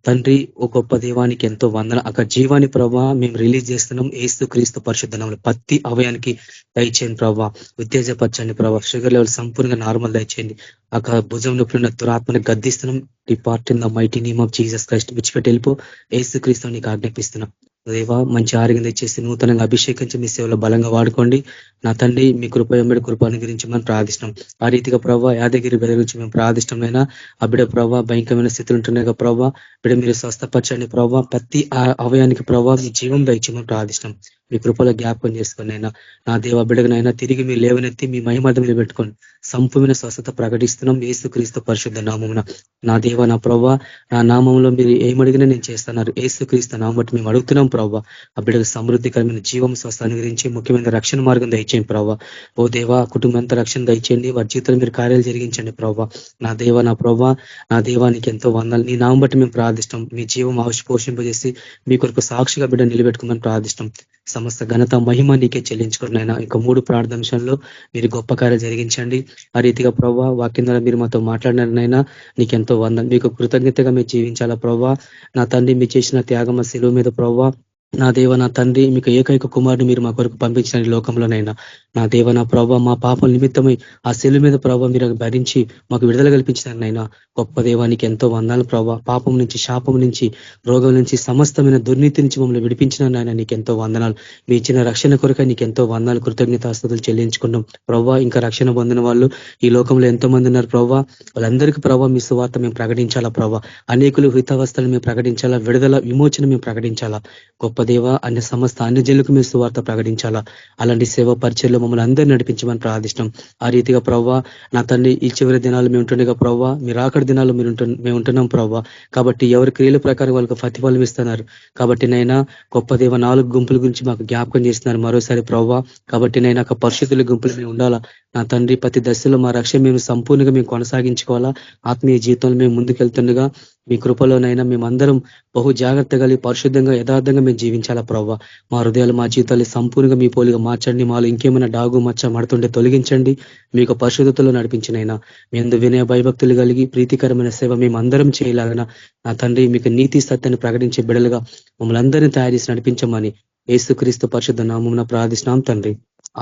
తండ్రి ఓ గొప్ప దేవానికి ఎంతో వందన అక్కడ జీవాన్ని ప్రభా మేము రిలీజ్ చేస్తున్నాం. యేసుక్రీస్తు పరిశుద్ధ నామమున ప్రతి అవయానికి దయచేయండి ప్రభా. ఉత్తేజపరచండి ప్రభా. షుగర్ లెవెల్ సంపూర్ణంగా నార్మల్ దయచేయండి. అక్కడ భుజం నొప్పులు ఉన్న దురాత్మని గద్దిస్తున్నాం. Depart in the mighty name of Jesus Christ విడిచిపెట్టి వెళ్ళిపో. యేసుక్రీస్తు నీకు ఆజ్ఞాపిస్తున్నాం. దేవా మంచి ఆరోగ్యం తెచ్చేసి నూతనంగా అభిషేకించి మీ సేవలో బలంగా వాడుకోండి. నా తండ్రి మీ కృప ఎంబడి కృప అనుగ్రహించమని ప్రార్థిస్తున్నాం. ఆ రీతిగా ప్రభావ యాదగిరి బిడ్డ గురించి మేము ప్రార్థిష్టమైనా ఆ బిడ్డ ప్రభావ భయంకరమైన స్థితులు ఉంటున్నాయి కదా ప్రభావ బిడ్డ మీరు స్వస్థపరచండి ప్రభావ. ప్రతి అవయానికి ప్రభావ మీ జీవం దయచేయమని ప్రార్థిష్టం. మీ కృపలో జ్ఞాపకం చేసుకుని అయినా నా దేవ బిడ్డగనైనా తిరిగి మీరు లేవనెత్తి మీ మహిమత మీద పెట్టుకోండి. సంపూర్ణ స్వస్థత ప్రకటిస్తున్నాం యేసుక్రీస్తు పరిశుద్ధ నామమున. నా దేవ నా ప్రభావ నా నామంలో మీరు ఏమడిగినా నేను చేస్తున్నారు. యేసుక్రీస్తు నామం బట్టి మేము అడుగుతున్నాం ప్రభావ. ఆ బిడ్డకు సమృద్ధికరమైన జీవం స్వస్థ గురించి ముఖ్యమైన రక్షణ మార్గం దయచేయండి ప్రభావ. ఓ దేవా కుటుంబం అంతా రక్షణ దయచేయండి. వారి జీవితంలో మీరు కార్యాలు జరిగించండి ప్రభావ. నా దేవ నా ప్రభావ నా దేవానికి ఎంతో వందలు. నీ నామం బట్టి మేము ప్రార్థిస్తాం. మీ జీవం పోషింపజేసి మీ కొరకు సాక్షిగా బిడ్డ నిలబెట్టుకోమని ప్రార్థిస్తాం. సమస్త ఘనత మహిమ నీకే చెల్లించుకున్నైనా ఇంకా 3 ప్రార్థనలో మీరు గొప్ప కార్యాలు జరిగించండి. ఆ రీతిగా ప్రభావ వాక్యం ద్వారా మీరు మాతో మాట్లాడినారనైనా నీకెంతో వందలు. మీకు కృతజ్ఞతగా మీరు జీవించాలా ప్రభావ. నా తండ్రి మీరు చేసిన త్యాగమ శిలువ మీద ప్రభావ నా దేవ నా తండ్రి మీకు ఏకైక కుమారుని మీరు మా కొరకు పంపించిన లోకంలోనైనా నా దేవ నా ప్రభావ మా పాపం నిమిత్తమై ఆ శిలువ మీద ప్రభావ మీరు భరించి మాకు విడుదల కల్పించినారనైనా గొప్ప దేవానికి ఎంతో వందనాలు ప్రభావ. పాపం నుంచి శాపం నుంచి రోగం నుంచి సమస్తమైన దుర్నీతి నుంచి మమ్మల్ని విడిపించిన నాయన నీకు ఎంతో వందనాలు. మీ ఇచ్చిన రక్షణ కొరక నీకు ఎంతో వందనాలు కృతజ్ఞతాస్తుతులు చెల్లించుకున్నాం ప్రభావ. ఇంకా రక్షణ పొందిన వాళ్ళు ఈ లోకంలో ఎంతో మంది ఉన్నారు ప్రభావ. వాళ్ళందరికీ ప్రభావ మీ సువార్త మేము ప్రకటించాలా ప్రభావ. అనేకులు హితవస్థలు మేము ప్రకటించాలా. విడుదల విమోచన మేము ప్రకటించాలా. గొప్ప దేవ అన్ని సమస్త అన్ని జనులకు మీ సువార్త ప్రకటించాలా. అలాంటి సేవ పరిచయలో మమ్మల్ని అందరూ నడిపించమని ప్రార్థిష్టం. ఆ రీతిగా ప్రవ్వా నా తండ్రి ఈ చివరి దినాలు మేము ఉంటుండగా ప్రవ్వా మీరు ఆఖరి దినాలు మేము ఉంటున్నాం ప్రవ్వా. కాబట్టి ఎవరి క్రియల ప్రకారం వాళ్ళకు ప్రతిఫలం ఇస్తున్నారు. కాబట్టి నైనా గొప్ప దేవ 4 గుంపుల గురించి మాకు జ్ఞాపకం చేస్తున్నారు మరోసారి ప్రవ్వా. కాబట్టి నైనా ఒక పరిశుద్ధుల గుంపులు మేము ఉండాలా. నా తండ్రి ప్రతి దశలో మా రక్షణ మేము సంపూర్ణంగా మేము కొనసాగించుకోవాలా. ఆత్మీయ జీవితంలో మేము ముందుకెళ్తుండగా మీ కృపలోనైనా మేమందరం బహు జాగ్రత్త కలిగి పరిశుద్ధంగా యథార్థంగా మేము జీవించాలా ప్రవ్వా. మా హృదయాలు మా జీవితాలు సంపూర్ణంగా మీ పోలిగా మార్చండి. మాలో ఇంకేమైనా డాగు మచ్చ మడుతుండే తొలగించండి. మీకు పరిశుద్ధతలో నడిపించినైనా మీ అందు వినయ భయభక్తులు కలిగి ప్రీతికరమైన సేవ మేము అందరం చేయలాగన నా తండ్రి మీకు నీతి సత్యాన్ని ప్రకటించే బిడ్డలుగా మమ్మల్ని అందరినీ తయారు చేసి నడిపించమని యేసుక్రీస్తు పరిశుద్ధ నామమున ప్రార్థిస్తున్నాం తండ్రి.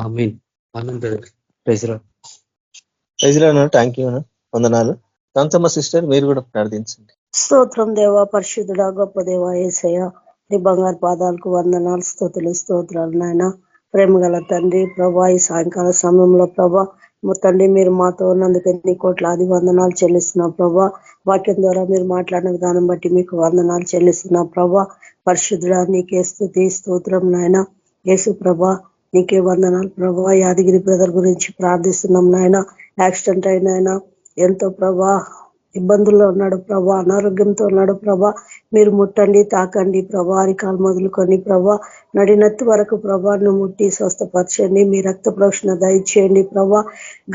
ఆమేన్. థ్యాంక్ యూ వందనాలు. కాంతమ్మ సిస్టర్ మీరు కూడా ప్రార్థించండి. స్తోత్రం దేవా పరిశుద్ధుడా గొప్ప దేవా యేసయ్య నీ బంగారు పాదాలకు వందనాలు స్తోత్రాలు నాయన. ప్రేమ గల తండ్రి ప్రభా ఈ సాయంకాల సమయంలో ప్రభా తండ్రి మీరు మాతో ఉన్నందుకు నీ కోట్లాది వందనాలు చెల్లిస్తున్నా ప్రభా. వాక్యం ద్వారా మీరు మాట్లాడిన విధానం బట్టి మీకు వందనాలు చెల్లిస్తున్నా ప్రభా. పరిశుద్ధుడా నీకే స్తుతి స్తోత్రం నాయన. యేసు ప్రభా నీకే వందనాలు ప్రభా. యాదగిరి బ్రదర్ గురించి ప్రార్థిస్తున్నాం నాయన. యాక్సిడెంట్ అయినా ఎంతో ప్రభా ఇబ్బందుల్లో ఉన్నాడు ప్రభా, అనారోగ్యంతో ఉన్నాడు ప్రభా. మీరు ముట్టండి తాకండి ప్రభా. అరికాలు మొదలుకొని ప్రభా నడినెత్తి వరకు ప్రభాను ముట్టి స్వస్థపరచండి. మీ రక్త ప్రోక్షణ దయచేయండి ప్రభా.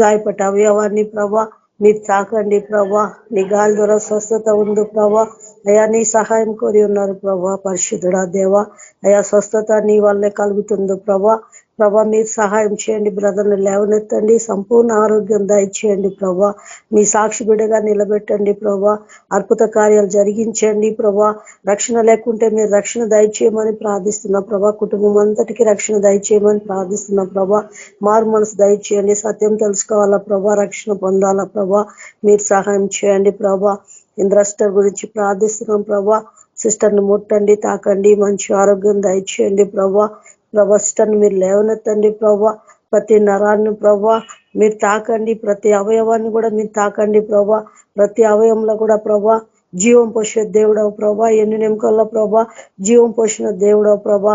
గాయపడ్డ అవయవాన్ని ప్రభా మీరు తాకండి ప్రభా. నీ గాలి ద్వారా స్వస్థత ఉంది ప్రభా. అయా నీ సహాయం కోరి ఉన్నారు ప్రభా. పరిశుద్ధుడా దేవా అయా స్వస్థత నీ వల్లే కలుగుతుంది ప్రభా. ప్రభా మీరు సహాయం చేయండి. బ్రదర్ని లేవనెత్తండి. సంపూర్ణ ఆరోగ్యం దయచేయండి ప్రభా. మీ సాక్షి బిడ్డగా నిలబెట్టండి ప్రభా. అద్భుత కార్యాలు జరిగించండి ప్రభా. రక్షణ లేకుంటే మీరు రక్షణ దయచేయమని ప్రార్థిస్తున్నా ప్రభా. కుటుంబం అంతటికి రక్షణ దయచేయమని ప్రార్థిస్తున్నా ప్రభా. మారు మనసు దయచేయండి. సత్యం తెలుసుకోవాలా ప్రభా. రక్షణ పొందాలా ప్రభా. మీరు సహాయం చేయండి ప్రభా. ఇంద్రస్టర్ గురించి ప్రార్థిస్తున్నాం ప్రభా. సిస్టర్ని ముట్టండి, తాకండి, మంచి ఆరోగ్యం దయచేయండి ప్రభా. సిస్టర్ని మీరు లేవనెత్తండి ప్రభా. ప్రతి నరాన్ని ప్రభా మీరు తాకండి, ప్రతి అవయవాన్ని కూడా మీరు తాకండి ప్రభా. ప్రతి అవయవంలో కూడా ప్రభా జీవం పోసే దేవుడవు ప్రభా. ఎన్ని నిమిషాల్లో ప్రభా జీవం పోసిన దేవుడవు ప్రభా.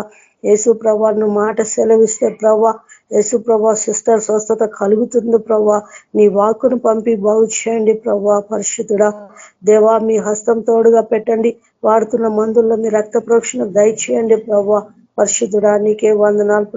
యేసు ప్రభా నువ్వు మాట సెలవిస్తే ప్రభా యేసు ప్రభా సిస్టర్ స్వస్థత కలుగుతుంది ప్రభా. నీ వాక్కును పంపి బాగు చేయండి ప్రభా. పరిశుద్ధుడా దేవా మీ హస్తం తోడుగా పెట్టండి. వాడుతున్న మందుల్లో మీ రక్త ప్రోక్షణ దయచేయండి ప్రభా. పరిశుద్ధుడా నీకే వందనాలు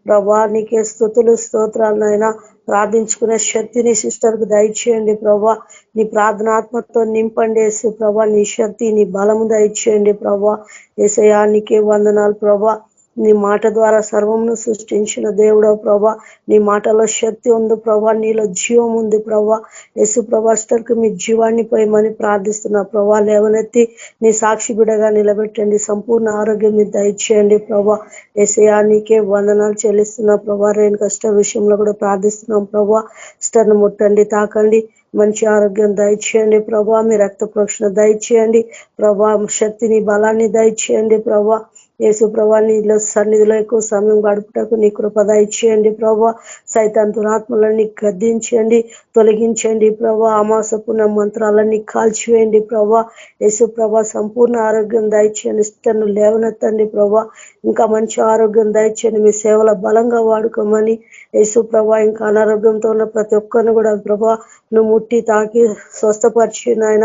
ప్రభా నీకే స్తుతులు స్తోత్రాలు నాయనా. ప్రార్థించుకునే శక్తిని సిస్టర్ కు దయచేయండి ప్రభా. నీ ప్రార్థనాత్మతో నింపండి యేసు ప్రభా. నీ శక్తి నీ బలము దయచేయండి ప్రభా. యేసయ్యా నీకే వందనాలు ప్రభా. నీ మాట ద్వారా సర్వమును సృష్టించిన దేవుడవు ప్రభా. నీ మాటలో శక్తి ఉంది ప్రభా, నీలో జీవం ఉంది ప్రభా. యేసు ప్రభా సిస్టర్కి మీ జీవాన్ని పోయమని ప్రార్థిస్తున్నా ప్రభా. లేవనెత్తి నీ సాక్షి బిడగా నిలబెట్టండి, సంపూర్ణ ఆరోగ్యం మీరు దయచేయండి ప్రభా. యేసయ్యా నీకే వందనాలు చెల్లిస్తున్నా ప్రభా. రేణు కష్ట విషయంలో కూడా ప్రార్థిస్తున్నాం ప్రభా. సిస్టర్ను ముట్టండి, తాకండి, మంచి ఆరోగ్యం దయచేయండి ప్రభా. మీ రక్త ప్రోక్షణ దయచేయండి ప్రభా. శక్తిని బలాన్ని దయచేయండి ప్రభా. యేసు ప్రభా నీలో సన్నిధిలో ఎక్కువ సమయం గడుపుటకు నీ కృప దయచేయండి ప్రభా. సైతాన్ దురాత్మలన్నీ గద్దించండి, తొలగించండి ప్రభా. అమాసపున్న మంత్రాలన్నీ కాల్చివేయండి ప్రభా. యేసు ప్రభా సంపూర్ణ ఆరోగ్యం దయచేయండి. సిస్టర్ను లేవనెత్తండి ప్రభా. ఇంకా మంచి ఆరోగ్యం దయచేయండి. మీ సేవల బలంగా వాడుకోమని యేసు ప్రభా. ఇంకా అనారోగ్యంతో ఉన్న ప్రతి ఒక్కరిని కూడా ప్రభా నువ్వు ముట్టి తాకి స్వస్థపరిచి నాయన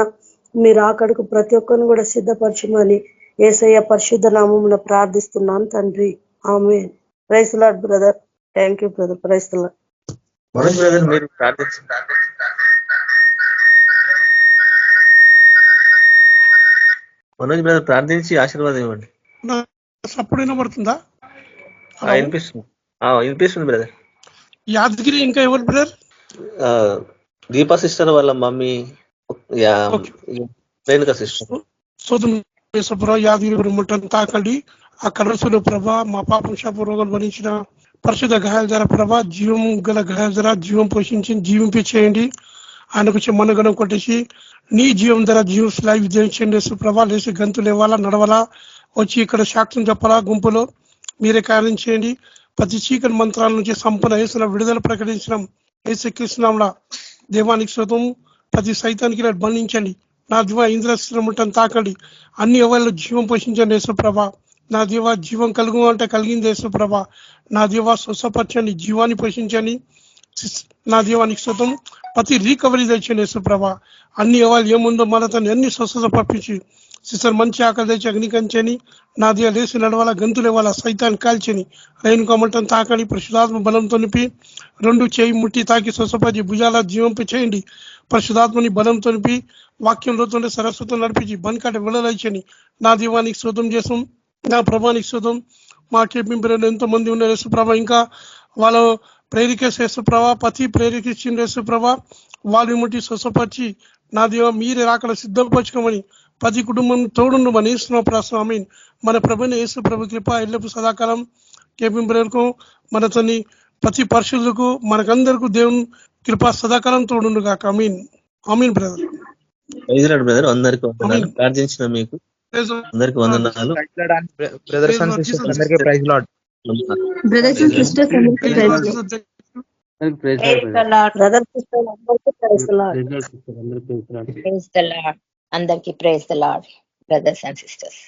మీరు అక్కడికి ప్రతి ఒక్కరిని కూడా సిద్ధపరచమని యేసయ్య పరిశుద్ధ నామమున ప్రార్థిస్తున్నాను తండ్రి, ఆమేన్. Praise the lord brother. Thank you brother. Praise the lord. Manoj brother మీరు మనోజ్ బ్రదర్ ప్రార్థించి ఆశీర్వాదం ఇవ్వండి. సప్పుడు వినబడుతుందా? వినిపిస్తుంది బ్రదర్. యాదగిరి ఇంకా ఎవరు బ్రదర్? దీపా సిస్టర్ వాళ్ళ మమ్మీ రేణుక సిస్టర్. సోదం యాదగిరి ముట్టని తాకండి. అక్కడ రసులు ప్రభా మా పాపం శాప రోగాలు భరించిన పరిశుద్ధ గాయాల ద్వారా ప్రభా జీవం గల గాయాల ద్వారా జీవం పోషించి జీవింపచేయండి. ఆయనకు వచ్చి మనగణం కొట్టేసి నీ జీవం ద్వారా జీవం లైవ్ జయించండి ప్రభా. లేచి గంతులు ఇవ్వాలా, నడవాలా, వచ్చి ఇక్కడ సాక్ష్యం చెప్పాలా, గుంపులో మీరే కార్యం చేయండి. ప్రతి చీకటి మంత్రాల నుంచి సంపూర్ణ వేసిన విడుదల ప్రకటించడం యేసుక్రీస్తునామమున దేవానికి స్తోత్రం. ప్రతి సైతానికి బంధించండి. నా దివ ఇంద్రస్త్రముటని తాకండి. అన్ని ఎవరిలో జీవం పోషించండి యేసుప్రభ. నా దివ జీవం కలుగు అంటే కలిగింది యేసుప్రభ. నా దివ స్వస్థపరచండి, జీవాన్ని పోషించండి. నా దీవానికి స్తోత్రం. ప్రతి రీకవరీ తెచ్చండి యేసుప్రభ. అన్ని ఎవరు ఏముందో మన తను అన్ని స్వస్థత పంపించి సిస్టర్ మంచి ఆకలి తెచ్చి అగ్నికంచని నా దివ లేసి నడవాలా, గంతులు ఇవ్వాలా, సైతాన్ని కాల్చని రేణుకోమటం తాకని పరిశుధాత్మ బలంతో నింపి రెండు చేయి ముట్టి తాకి స్వస్థపరిచి భుజాల జీవంపై చేయండి. పరిశుధాత్మని బలంతో నింపి వాక్యంలో సరస్వతం నడిపించి బంకాట విడుదలైచని నా దీవానికి స్తోత్రం చేసాం. నా ప్రభానికి స్తోత్రం. మా కేపింపులు ఎంతో మంది ఉన్నారు యేసుప్రభ. ఇంకా వాళ్ళ ప్రేరికేసి యేసుప్రభ, ప్రతి ప్రేరికిచ్చిన యేసుప్రభ వాళ్ళు ముట్టి స్వస్థపరిచి నా దేవ మీరే రాకడ సిద్ధపరచుకోమని ప్రతి కుటుంబం తోడుండమని ఇస్తున్నాం. ఆమేన్. మన ప్రభుని యేసు ప్రభు కృప ఎల్లప్పుడు సదాకాలం కేపింపులకు మనతోని ప్రతి పరిశుద్ధులకు మనకందరికీ దేవుని కృప సదాకాలం తోడుండు కాక. ఆమేన్. ఆమేన్ బ్రదర్. బ్రదర్ అందరికీ వందనాలు. ప్రార్థించిన మీకు అందరికీ వందనాలు. బ్రదర్స్ అండ్ సిస్టర్స్ అందరికీ praise lord. Brothers and sisters అందరికీ ప్రైజ్ లార్డ్. బ్రదర్ సిస్టర్ అందరికీ praise the lord. Praise the lord. అందరికీ praise the lord brothers and sisters.